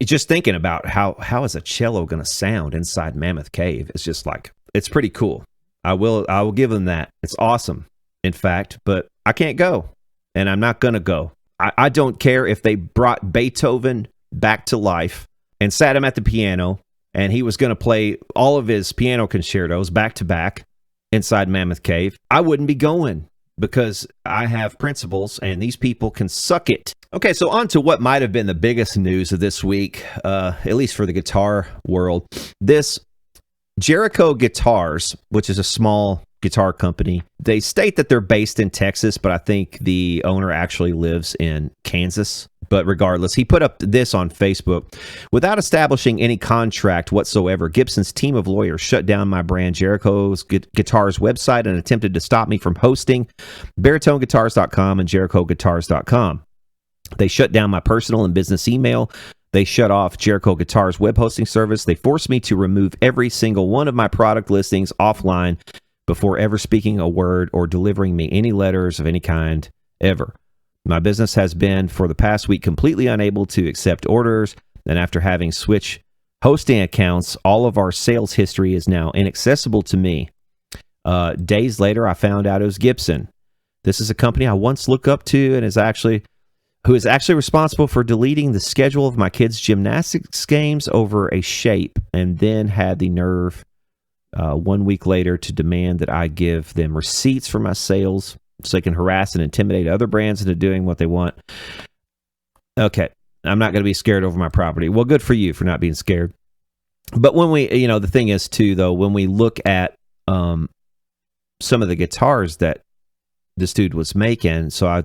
Speaker 1: just thinking about how is a cello going to sound inside Mammoth Cave, it's just like, it's pretty cool. I will give them that. It's awesome, in fact, but I can't go, and I'm not going to go. I don't care if they brought Beethoven back to life and sat him at the piano, and he was going to play all of his piano concertos back to back inside Mammoth Cave. I wouldn't be going because I have principles, and these people can suck it. Okay, so on to what might have been the biggest news of this week, at least for the guitar world. This Jericho Guitars, which is a small guitar company, they state that they're based in Texas, but I think the owner actually lives in Kansas. But regardless, he put up this on Facebook. Without establishing any contract whatsoever, Gibson's team of lawyers shut down my brand Jericho's Guitars website and attempted to stop me from hosting baritoneguitars.com and jerichoguitars.com. They shut down my personal and business email. They shut off Jericho Guitars web hosting service. They forced me to remove every single one of my product listings offline before ever speaking a word or delivering me any letters of any kind ever. My business has been, for the past week, completely unable to accept orders, and after having switched hosting accounts, all of our sales history is now inaccessible to me. Days later, I found out it was Gibson. This is a company I once looked up to and who is actually responsible for deleting the schedule of my kids' gymnastics games over a shape, and then had the nerve 1 week later to demand that I give them receipts for my sales so they can harass and intimidate other brands into doing what they want. Okay, I'm not going to be scared over my property. Well, good for you for not being scared. But when we, the thing is too, though, when we look at some of the guitars that this dude was making, so I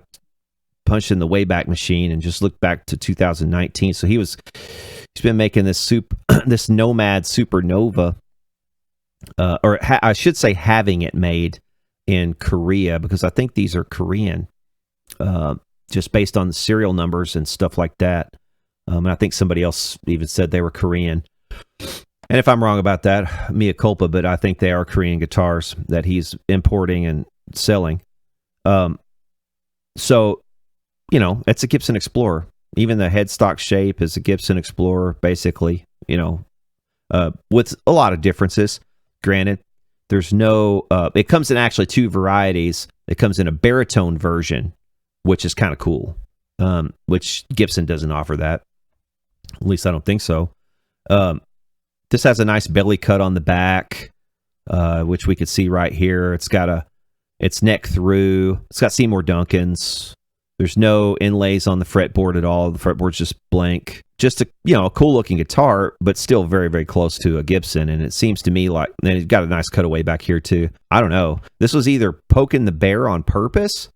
Speaker 1: punched in the Wayback Machine and just looked back to 2019. So he's been making this this Nomad Supernova, I should say having it made in Korea, because I think these are Korean, just based on the serial numbers and stuff like that. And I think somebody else even said they were Korean. And if I'm wrong about that, mea culpa, but I think they are Korean guitars that he's importing and selling. So, it's a Gibson Explorer. Even the headstock shape is a Gibson Explorer, basically, with a lot of differences. Granted, there's no, it comes in actually two varieties. It comes in a baritone version, which is kind of cool, which Gibson doesn't offer that. At least I don't think so. This has a nice belly cut on the back. which we could see right here. It's neck through. It's got Seymour Duncan's. There's no inlays on the fretboard at all. The fretboard's just blank. Just a cool looking guitar, but still very, very close to a Gibson. And it seems to me like, and it's got a nice cutaway back here too. I don't know. This was either poking the bear on purpose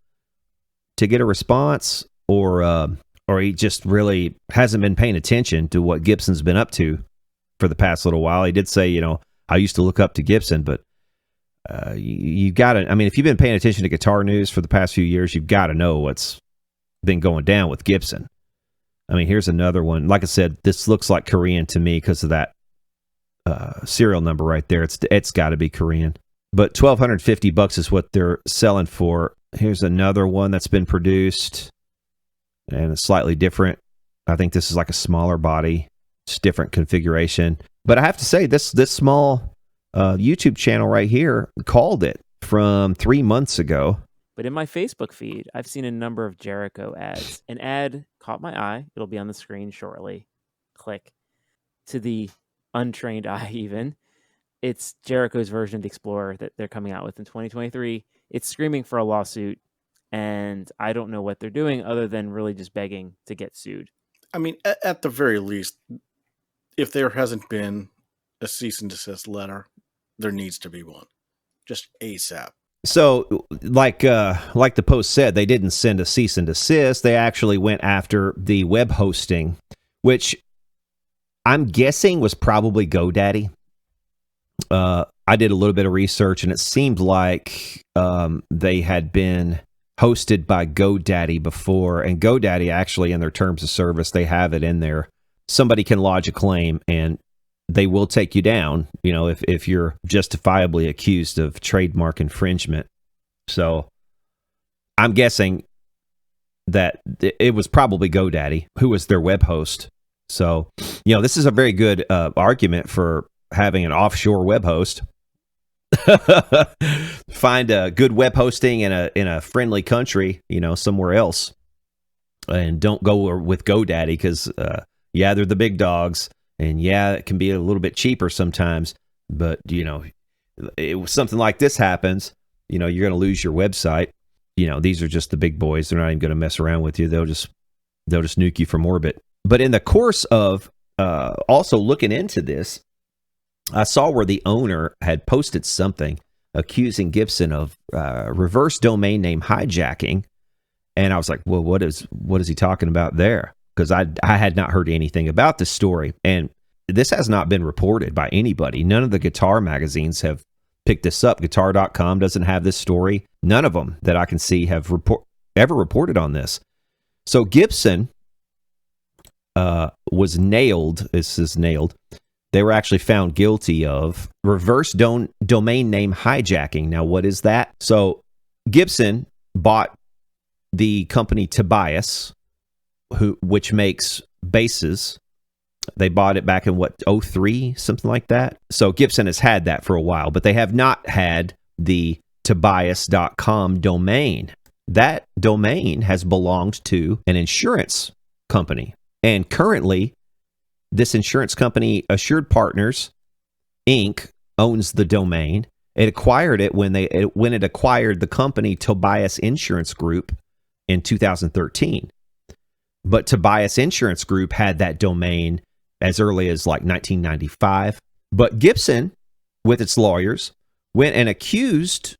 Speaker 1: to get a response, or he just really hasn't been paying attention to what Gibson's been up to for the past little while. He did say, I used to look up to Gibson, but you got to, if you've been paying attention to guitar news for the past few years, you've got to know what's been going down with Gibson. Here's another one. Like I said, this looks like Korean to me because of that serial number right there. It's got to be Korean. But $1,250 is what they're selling for. Here's another one that's been produced, and it's slightly different. I think this is like a smaller body. It's different configuration. But I have to say, this small YouTube channel right here called it from 3 months ago.
Speaker 16: But in my Facebook feed, I've seen a number of Jericho ads. An ad caught my eye. It'll be on the screen shortly. Click. To the untrained eye even. It's Jericho's version of the Explorer that they're coming out with in 2023. It's screaming for a lawsuit, and I don't know what they're doing other than really just begging to get sued.
Speaker 17: At the very least, if there hasn't been a cease and desist letter, there needs to be one. Just ASAP.
Speaker 1: So, like the post said, they didn't send a cease and desist. They actually went after the web hosting, which I'm guessing was probably GoDaddy. I did a little bit of research, and it seemed like they had been hosted by GoDaddy before, and GoDaddy actually, in their terms of service, they have it in there. Somebody can lodge a claim, and they will take you down, if you're justifiably accused of trademark infringement. So I'm guessing that it was probably GoDaddy who was their web host. So, this is a very good argument for having an offshore web host. Find a good web hosting in a friendly country, somewhere else, and don't go with GoDaddy because, they're the big dogs. And it can be a little bit cheaper sometimes, but something like this happens, you're going to lose your website. These are just the big boys. They're not even going to mess around with you. They'll just nuke you from orbit. But in the course of also looking into this, I saw where the owner had posted something accusing Gibson of reverse domain name hijacking, and I was like, well, what is he talking about there? Because I had not heard anything about this story. And this has not been reported by anybody. None of the guitar magazines have picked this up. Guitar.com doesn't have this story. None of them that I can see have ever reported on this. So Gibson was nailed. This is nailed. They were actually found guilty of reverse domain name hijacking. Now, what is that? So Gibson bought the company Tobias, which makes basses. They bought it back in 03, something like that. So Gibson has had that for a while, but they have not had the Tobias.com domain. That domain has belonged to an insurance company. And currently, this insurance company, Assured Partners, Inc., owns the domain. It acquired it when it acquired the company Tobias Insurance Group in 2013. But Tobias Insurance Group had that domain as early as like 1995. But Gibson, with its lawyers, went and accused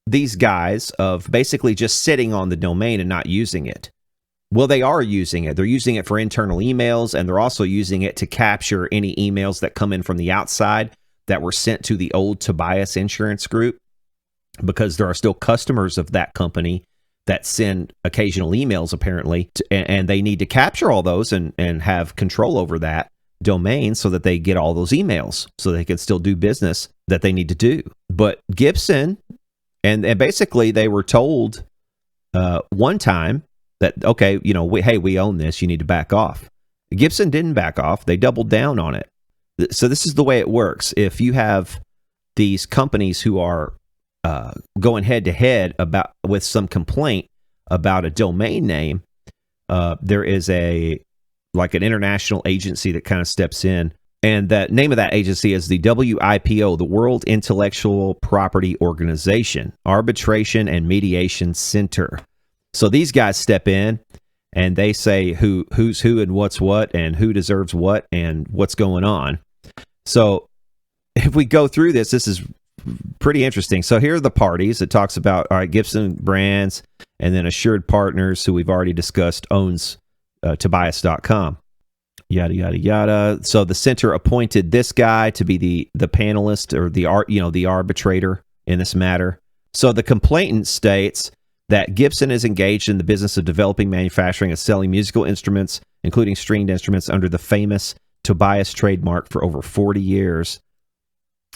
Speaker 1: these guys of basically just sitting on the domain and not using it. Well, they are using it. They're using it for internal emails, and they're also using it to capture any emails that come in from the outside that were sent to the old Tobias Insurance Group, because there are still customers of that company that send occasional emails, apparently, and they need to capture all those and have control over that domain so that they get all those emails so they can still do business that they need to do. But Gibson, and basically they were told one time that, okay, we own this, you need to back off. Gibson didn't back off. They doubled down on it. So this is the way it works. If you have these companies who are going head to head with some complaint about a domain name, there is an international agency that kind of steps in And the name of that agency is the WIPO, the World Intellectual Property Organization, Arbitration and Mediation Center. So these guys step in and they say who's who and what's what and who deserves what and what's going on. So if we go through this is pretty interesting. So here are the parties. It talks about, all right, Gibson Brands, and then Assured Partners, who we've already discussed, owns Tobias.com. Yada yada yada. So the center appointed this guy to be the panelist or the arbitrator in this matter. So the complainant states that Gibson is engaged in the business of developing, manufacturing, and selling musical instruments, including stringed instruments, under the famous Tobias trademark for over 40 years.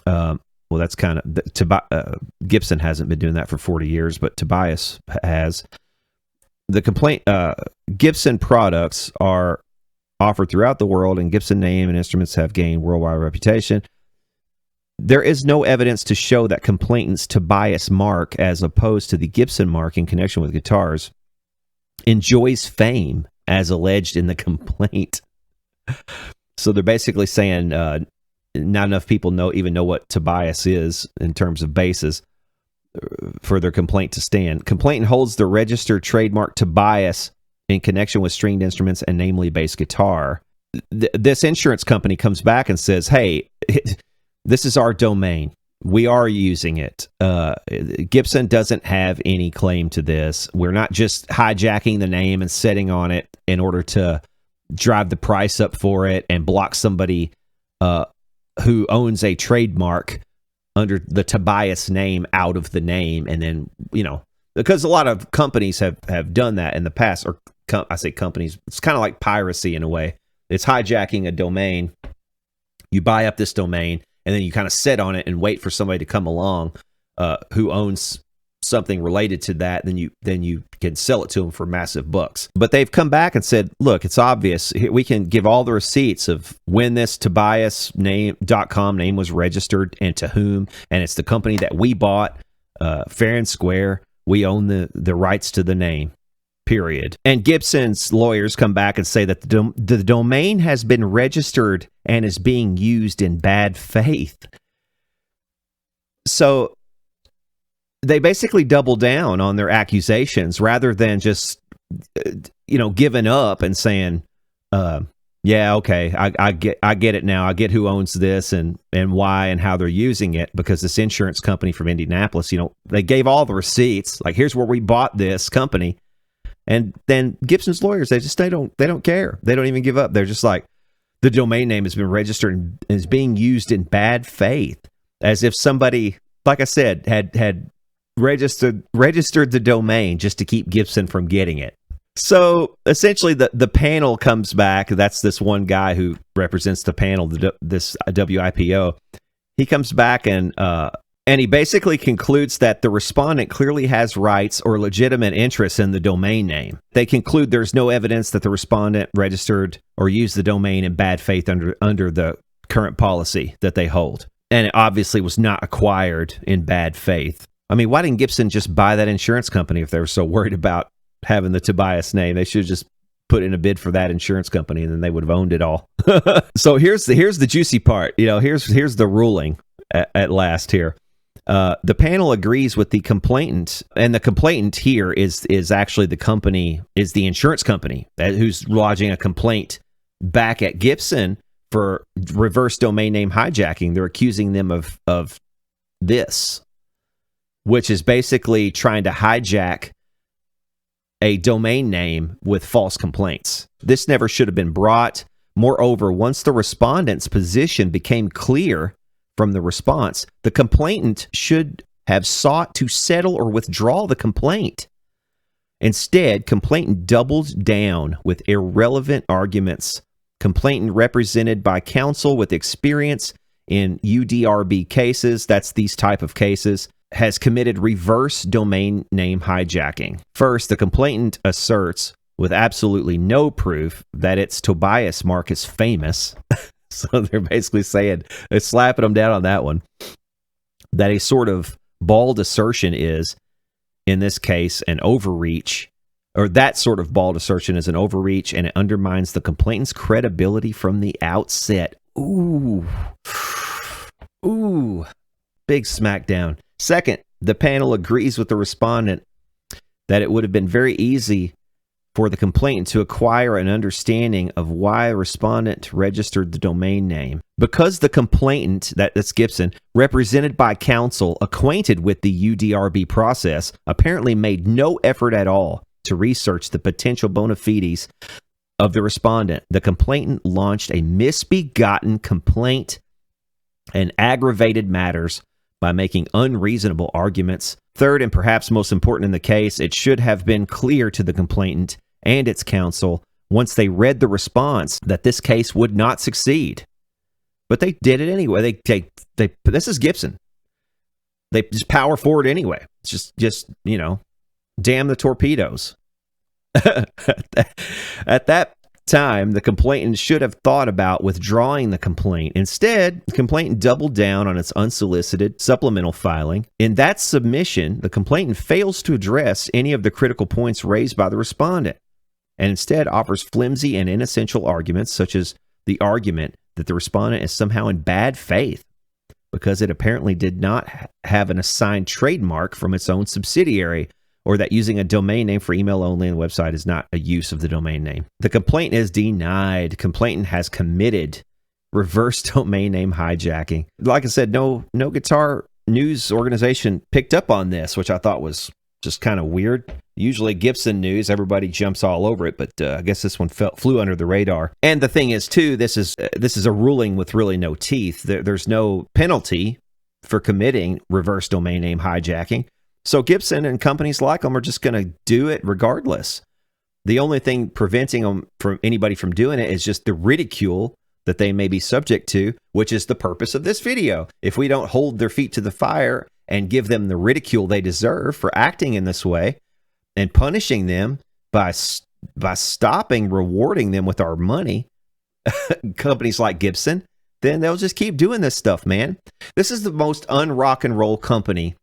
Speaker 1: Well, that's kind of Gibson hasn't been doing that for 40 years, but Tobias has. The complaint Gibson products are offered throughout the world, and Gibson name and instruments have gained worldwide reputation. There is no evidence to show that complainant's Tobias mark, as opposed to the Gibson mark in connection with guitars, enjoys fame as alleged in the complaint. So they're basically saying not enough people even know what Tobias is in terms of bases for their complaint to stand. Complainant holds the registered trademark Tobias in connection with stringed instruments and namely bass guitar. This insurance company comes back and says, hey, this is our domain. We are using it. Gibson doesn't have any claim to this. We're not just hijacking the name and setting on it in order to drive the price up for it and block somebody who owns a trademark under the Tobias name out of the name. And then, because a lot of companies have done that in the past, or I say companies, it's kind of like piracy in a way. It's hijacking a domain. You buy up this domain, and then you kind of sit on it and wait for somebody to come along who owns something related to that. Then you can sell it to them for massive bucks. But they've come back and said, look, it's obvious. We can give all the receipts of when this Tobias.com name was registered and to whom, and it's the company that we bought, fair and square. We own the rights to the name. Period. And Gibson's lawyers come back and say that the domain has been registered and is being used in bad faith. So they basically double down on their accusations rather than just, giving up and saying, yeah, okay, I get it now. I get who owns this and why and how they're using it, because this insurance company from Indianapolis, they gave all the receipts. Like, here's where we bought this company. And then Gibson's lawyers, they don't care. They don't even give up. They're just like, the domain name has been registered and is being used in bad faith, as if somebody, like I said, had registered the domain just to keep Gibson from getting it. So essentially, the panel comes back. That's this one guy who represents the panel, this WIPO. He comes back and he basically concludes that the respondent clearly has rights or legitimate interests in the domain name. They conclude there's no evidence that the respondent registered or used the domain in bad faith under the current policy that they hold. And it obviously was not acquired in bad faith. I mean, why didn't Gibson just buy that insurance company if they were so worried about having the Tobias name? They should have just put in a bid for that insurance company and then they would have owned it all. So here's the juicy part. Here's the ruling at last here. The panel agrees with the complainant, and the complainant here is actually the insurance company who's lodging a complaint back at Gibson for reverse domain name hijacking. They're accusing them of this, which is basically trying to hijack a domain name with false complaints. This never should have been brought. Moreover, once the respondent's position became clear from the response, the complainant should have sought to settle or withdraw the complaint. Instead, complainant doubled down with irrelevant arguments. Complainant represented by counsel with experience in UDRB cases, that's these type of cases, has committed reverse domain name hijacking. First, the complainant asserts with absolutely no proof that its Tobias mark is famous. So they're basically saying, they're slapping them down on that one, that a sort of bald assertion is, in this case, an overreach or that sort of bald assertion is an overreach, and it undermines the complainant's credibility from the outset. Ooh. Big smackdown. Second, the panel agrees with the respondent that it would have been very easy for the complainant to acquire an understanding of why a respondent registered the domain name. Because the complainant, that's Gibson, represented by counsel acquainted with the UDRB process, apparently made no effort at all to research the potential bona fides of the respondent, the complainant launched a misbegotten complaint and aggravated matters by making unreasonable arguments. Third, and perhaps most important in the case, it should have been clear to the complainant and its counsel once they read the response that this case would not succeed. But they did it anyway. This is Gibson. They just power forward anyway. It's just damn the torpedoes. At that time, the complainant should have thought about withdrawing the complaint. Instead, the complainant doubled down on its unsolicited supplemental filing. In that submission, the complainant fails to address any of the critical points raised by the respondent, and instead offers flimsy and inessential arguments, such as the argument that the respondent is somehow in bad faith because it apparently did not have an assigned trademark from its own subsidiary, or that using a domain name for email only on the website is not a use of the domain name. The complaint is denied. Complainant has committed reverse domain name hijacking. Like I said, no guitar news organization picked up on this, which I thought was just kind of weird. Usually Gibson news, everybody jumps all over it, but I guess this one flew under the radar. And the thing is, too, this is a ruling with really no teeth. There's no penalty for committing reverse domain name hijacking. So Gibson and companies like them are just going to do it regardless. The only thing preventing anybody from doing it is just the ridicule that they may be subject to, which is the purpose of this video. If we don't hold their feet to the fire and give them the ridicule they deserve for acting in this way and punishing them by stopping rewarding them with our money, companies like Gibson, then they'll just keep doing this stuff, man. This is the most un-rock and roll company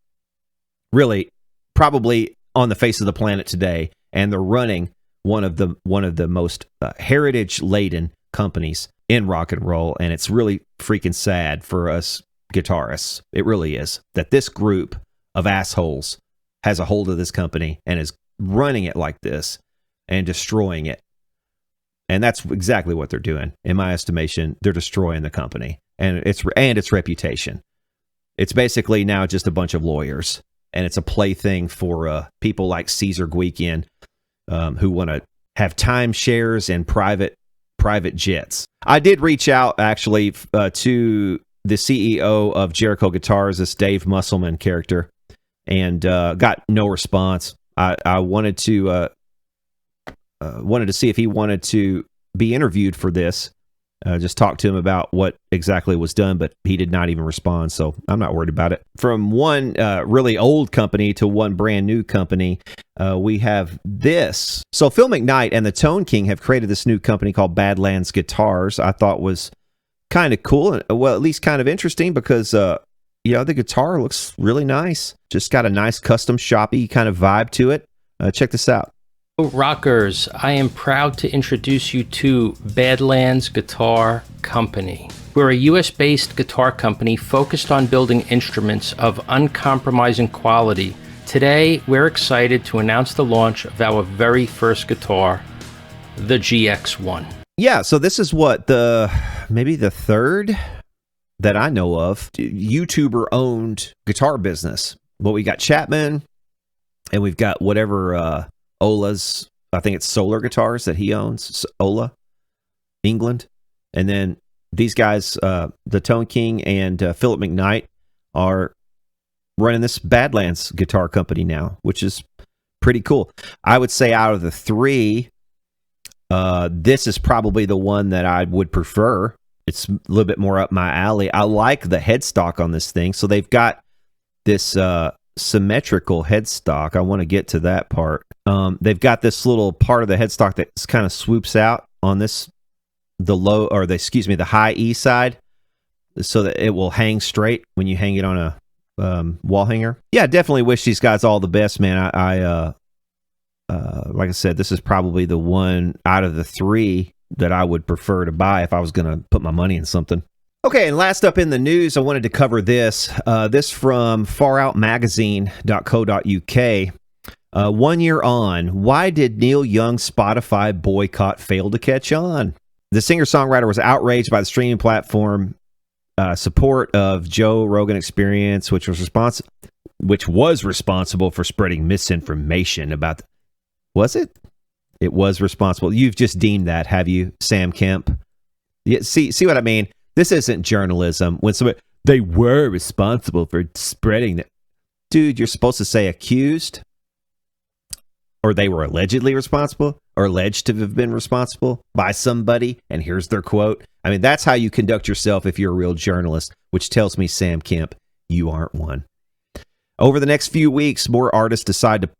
Speaker 1: really probably on the face of the planet today, and they're running one of the most heritage laden companies in rock and roll, and it's really freaking sad for us guitarists. It really is, that this group of assholes has a hold of this company and is running it like this and destroying it. And that's exactly what they're doing. In my estimation, they're destroying the company and its reputation. It's basically now just a bunch of lawyers. And it's a plaything for people like Caesar Guiquian who want to have timeshares and private jets. I did reach out, actually, to the CEO of Jericho Guitars, this Dave Musselman character, and got no response. I wanted to see if he wanted to be interviewed for this. Just talk to him about what exactly was done, but he did not even respond, so I'm not worried about it. From one really old company to one brand new company, we have this. So Phil McKnight and the Tone King have created this new company called Badlands Guitars. I thought was kind of cool, well, at least kind of interesting, because the guitar looks really nice. Just got a nice custom shoppy kind of vibe to it. Check this out.
Speaker 18: Rockers, I am proud to introduce you to Badlands Guitar Company. We're a US-based guitar company focused on building instruments of uncompromising quality. Today, we're excited to announce the launch of our very first guitar, the GX1.
Speaker 1: Yeah, so this is maybe the third that I know of YouTuber-owned guitar business. Well, we got Chapman, and we've got whatever Ola's, I think it's Solar Guitars that he owns, Ola, England. And then these guys, the Tone King and Phillip McKnight, are running this Badlands Guitar Company now, which is pretty cool. I would say out of the three, this is probably the one that I would prefer. It's a little bit more up my alley. I like the headstock on this thing. So they've got this symmetrical headstock. I want to get to that part. They've got this little part of the headstock that kind of swoops out on the high E side, so that it will hang straight when you hang it on a wall hanger. Yeah, definitely wish these guys all the best, man. I like I said, this is probably the one out of the three that I would prefer to buy if I was going to put my money in something. Okay, and last up in the news, I wanted to cover this. This from faroutmagazine.co.uk. 1 year on, why did Neil Young's Spotify boycott fail to catch on? The singer-songwriter was outraged by the streaming platform support of Joe Rogan Experience, which was responsible for spreading misinformation about. Was it? It was responsible. You've just deemed that, have you, Sam Kemp? Yeah, see what I mean? This isn't journalism. When somebody, they were responsible for spreading that. Dude, you're supposed to say accused, or they were allegedly responsible, or alleged to have been responsible by somebody, and here's their quote. I mean, that's how you conduct yourself if you're a real journalist, which tells me, Sam Kemp, you aren't one. Over the next few weeks, more artists decided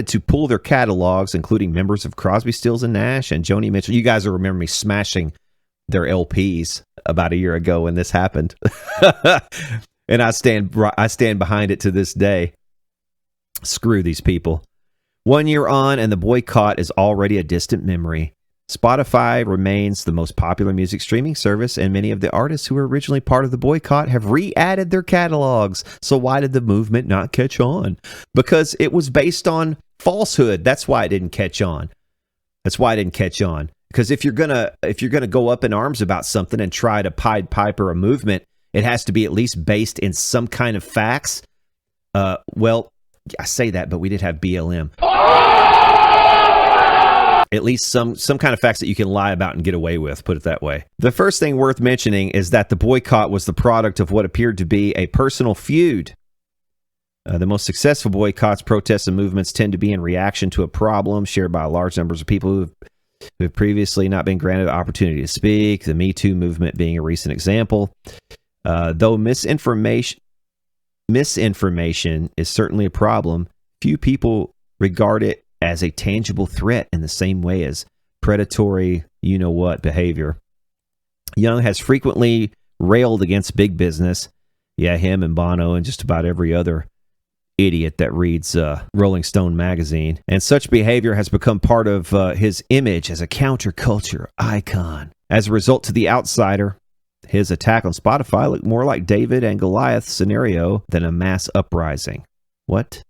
Speaker 1: to pull their catalogs, including members of Crosby, Stills, and Nash and Joni Mitchell. You guys will remember me smashing their LPs about a year ago when this happened. And I stand behind it to this day. Screw these people. 1 year on, and the boycott is already a distant memory. Spotify remains the most popular music streaming service, and many of the artists who were originally part of the boycott have re-added their catalogs. So why did the movement not catch on? Because it was based on falsehood. That's why it didn't catch on. Because if you're gonna go up in arms about something and try to Pied Piper a movement, it has to be at least based in some kind of facts. Well, I say that, but we did have BLM. At least some kind of facts that you can lie about and get away with, put it that way. The first thing worth mentioning is that the boycott was the product of what appeared to be a personal feud. The most successful boycotts, protests, and movements tend to be in reaction to a problem shared by large numbers of people who have previously not been granted the opportunity to speak, the Me Too movement being a recent example. Though misinformation is certainly a problem, few people regard it as a tangible threat in the same way as predatory you-know-what behavior. Young has frequently railed against big business. Yeah, him and Bono and just about every other idiot that reads Rolling Stone magazine. And such behavior has become part of his image as a counterculture icon. As a result, to the outsider, his attack on Spotify looked more like David and Goliath scenario than a mass uprising. What?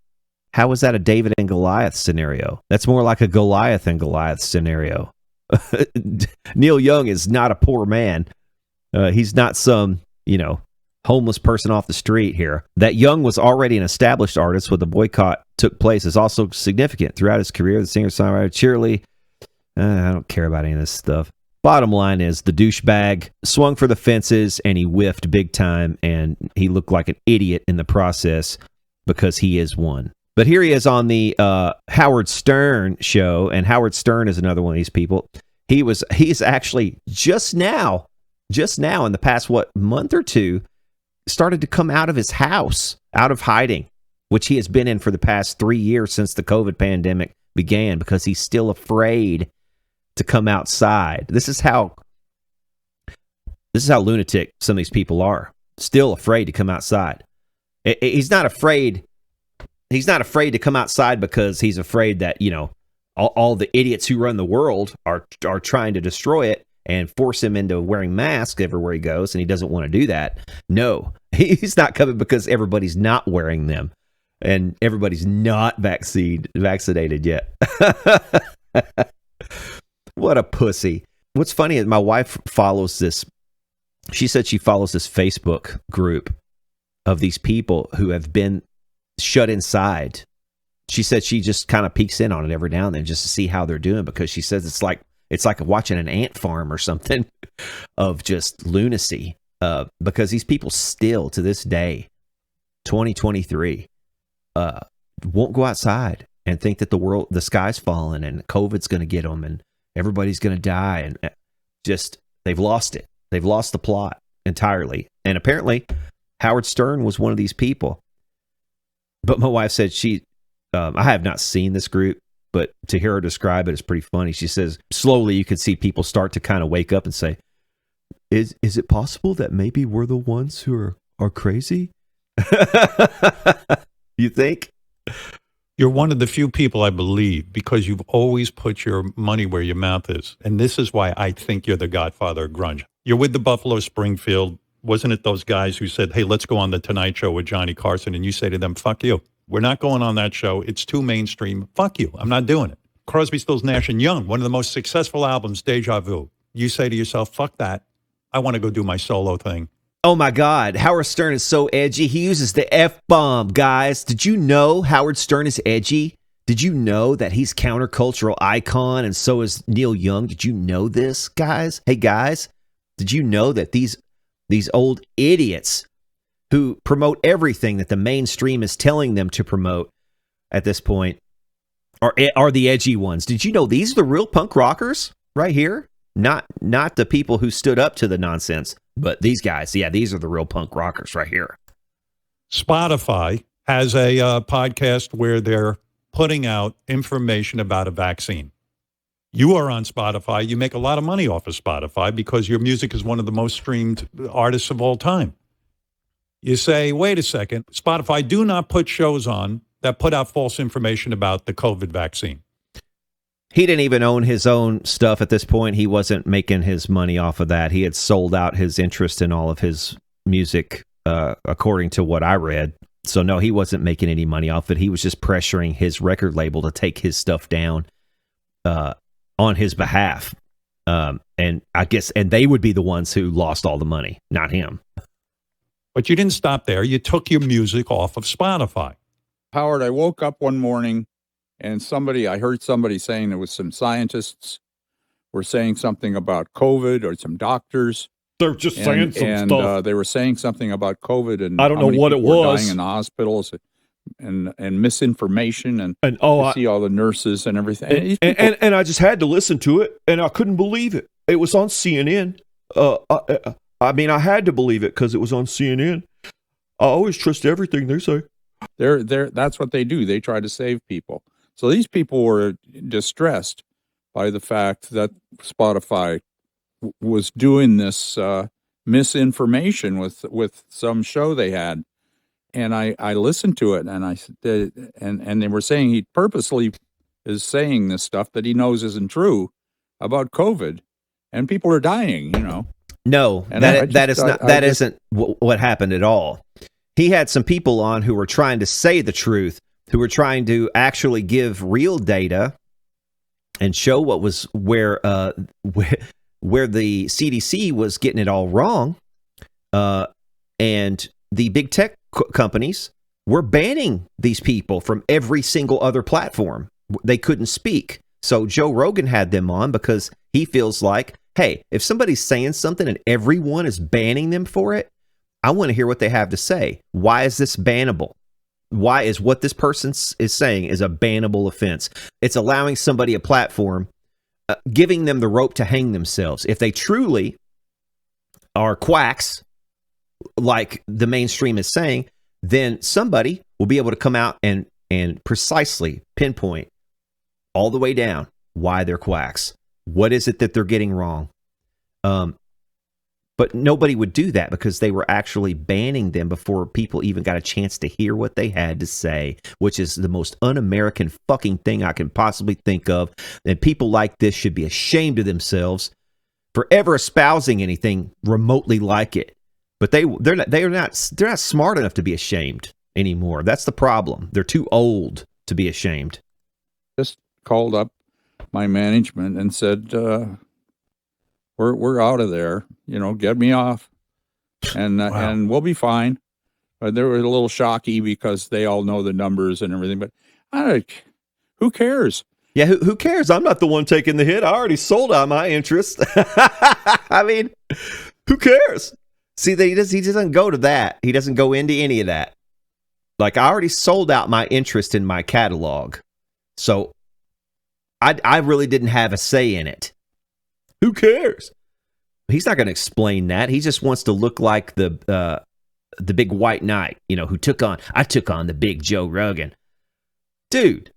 Speaker 1: How is that a David and Goliath scenario? That's more like a Goliath and Goliath scenario. Neil Young is not a poor man. He's not some, homeless person off the street here. That Young was already an established artist when the boycott took place is also significant. Throughout his career, the singer-songwriter cheerily, I don't care about any of this stuff. Bottom line is the douchebag swung for the fences and he whiffed big time, and he looked like an idiot in the process because he is one. But here he is on the Howard Stern show, and Howard Stern is another one of these people. He's actually just now in the past, month or two, started to come out of his house, out of hiding, which he has been in for the past 3 years since the COVID pandemic began, because he's still afraid to come outside. This is how lunatic some of these people are. Still afraid to come outside. He's not afraid to come outside because he's afraid that, all the idiots who run the world are trying to destroy it and force him into wearing masks everywhere he goes, and he doesn't want to do that. No, he's not coming because everybody's not wearing them and everybody's not vaccinated yet. What a pussy. What's funny is my wife follows this. She said she follows this Facebook group of these people who have been shut inside. She said she just kind of peeks in on it every now and then just to see how they're doing, because she says it's like watching an ant farm or something of just lunacy, because these people still to this day, 2023, won't go outside and think that the sky's falling and COVID's going to get them and everybody's going to die, and just they've lost it. They've lost the plot entirely. And apparently Howard Stern was one of these people. But my wife said I have not seen this group, but to hear her describe it is pretty funny. She says slowly you could see people start to kind of wake up and say, is it possible that maybe we're the ones who are crazy? You think?
Speaker 19: You're one of the few people I believe, because you've always put your money where your mouth is. And this is why I think you're the godfather of grunge. You're with the Buffalo Springfield. Wasn't it those guys who said, hey, let's go on the Tonight Show with Johnny Carson? And you say to them, fuck you. We're not going on that show. It's too mainstream. Fuck you. I'm not doing it. Crosby, Stills, Nash & Young, one of the most successful albums, Deja Vu. You say to yourself, fuck that. I want to go do my solo thing.
Speaker 1: Oh my God, Howard Stern is so edgy. He uses the F-bomb, guys. Did you know Howard Stern is edgy? Did you know that he's countercultural icon and so is Neil Young? Did you know this, guys? Hey, guys, did you know that these old idiots who promote everything that the mainstream is telling them to promote at this point are the edgy ones? Did you know these are the real punk rockers right here? Not the people who stood up to the nonsense, but these guys. Yeah, these are the real punk rockers right here.
Speaker 19: Spotify has a podcast where they're putting out information about a vaccine. You are on Spotify. You make a lot of money off of Spotify because your music is one of the most streamed artists of all time. You say, wait a second, Spotify, do not put shows on that put out false information about the COVID vaccine.
Speaker 1: He didn't even own his own stuff at this point. He wasn't making his money off of that. He had sold out his interest in all of his music, according to what I read. So, no, he wasn't making any money off it. He was just pressuring his record label to take his stuff down on his behalf. And I guess, and they would be the ones who lost all the money, not him.
Speaker 19: But you didn't stop there. You took your music off of Spotify.
Speaker 20: Howard, I woke up one morning and I heard somebody saying there was some scientists were saying something about COVID, or some doctors.
Speaker 12: They're just saying some stuff.
Speaker 20: They were saying something about COVID, and
Speaker 12: I don't know what it was.
Speaker 20: Dying in the hospitals, and misinformation, and I see all the nurses and everything.
Speaker 12: And I just had to listen to it, and I couldn't believe it. It was on CNN. I mean, I had to believe it because it was on CNN. I always trust everything they say.
Speaker 20: That's what they do. They try to save people. So these people were distressed by the fact that Spotify was doing this misinformation with some show they had, and I listened to it, and I said, and they were saying he purposely is saying this stuff that he knows isn't true about COVID, and people are dying, you know.
Speaker 1: No,
Speaker 20: and
Speaker 1: that isn't what happened at all. He had some people on who were trying to say the truth, who were trying to actually give real data and show what was where the CDC was getting it all wrong, and the big tech companies were banning these people from every single other platform. They couldn't speak. So Joe Rogan had them on because he feels like, hey, if somebody's saying something and everyone is banning them for it, I want to hear what they have to say. Why is this bannable? Why is what this person is saying is a bannable offense? It's allowing somebody a platform, giving them the rope to hang themselves. If they truly are quacks, like the mainstream is saying, then somebody will be able to come out and precisely pinpoint all the way down why they're quacks. What is it that they're getting wrong? But nobody would do that because they were actually banning them before people even got a chance to hear what they had to say, which is the most un-American fucking thing I can possibly think of. And people like this should be ashamed of themselves for ever espousing anything remotely like it. But they're not smart enough to be ashamed anymore. That's the problem. They're too old to be ashamed.
Speaker 20: Just called up my management and said, we're out of there, get me off, and wow. And we'll be fine. They were a little shocky because they all know the numbers and everything, but who cares?
Speaker 12: Yeah, who cares? I'm not the one taking the hit. I already sold out my interest. I mean, who cares?
Speaker 1: See, he doesn't go to that. He doesn't go into any of that. Like, I already sold out my interest in my catalog, so I really didn't have a say in it.
Speaker 12: Who cares?
Speaker 1: He's not going to explain that. He just wants to look like the big white knight, who took on the big Joe Rogan. Dude,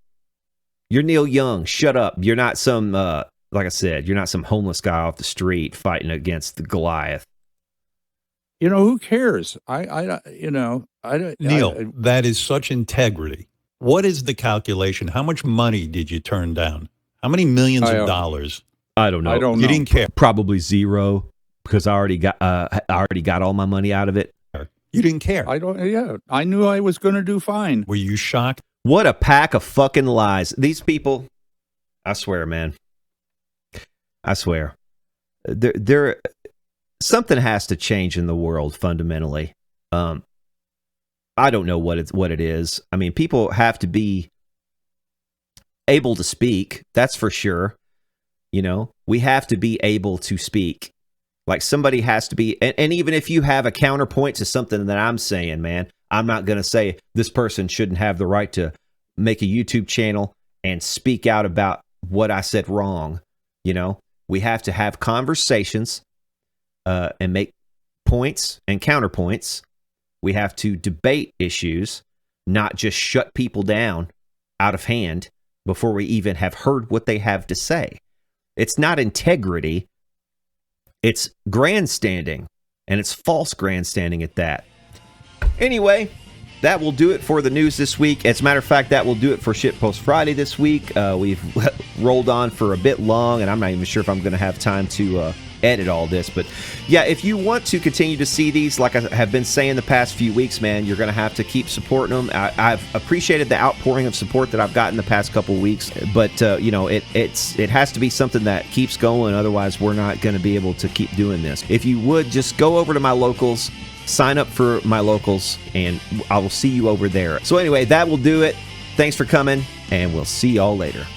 Speaker 1: you're Neil Young. Shut up. You're not some, like I said, you're not some homeless guy off the street fighting against the Goliath.
Speaker 20: Who cares?
Speaker 19: Neil, that is such integrity. What is the calculation? How much money did you turn down? How many millions of dollars?
Speaker 21: I don't know.
Speaker 20: I don't know.
Speaker 19: You didn't care.
Speaker 21: Probably zero, because I already got all my money out of it.
Speaker 19: You didn't care.
Speaker 20: I knew I was going to do fine.
Speaker 19: Were you shocked?
Speaker 21: What a pack of fucking lies. These people, I swear, man. I swear. There something has to change in the world fundamentally. I don't know what it is. I mean, people have to be able to speak. That's for sure. You know, we have to be able to speak. Like somebody has to be, and even if you have a counterpoint to something that I'm saying, man, I'm not going to say this person shouldn't have the right to make a YouTube channel and speak out about what I said wrong. You know, we have to have conversations and make points and counterpoints. We have to debate issues, not just shut people down out of hand before we even have heard what they have to say. It's not integrity. It's grandstanding, and it's false grandstanding at that. Anyway, that will do it for the news this week. As a matter of fact, that will do it for Shitpost Friday this week. We've rolled on for a bit long, and I'm not even sure if I'm going to have time to edit all this. But yeah, if you want to continue to see these, like I have been saying the past few weeks, man, you're going to have to keep supporting them. I've appreciated the outpouring of support that I've gotten the past couple weeks, but you know, it has to be something that keeps going. Otherwise, we're not going to be able to keep doing this. If you would just go over to my locals, sign up for my locals, and I will see you over there. So anyway, that will do it. Thanks for coming, and we'll see y'all later.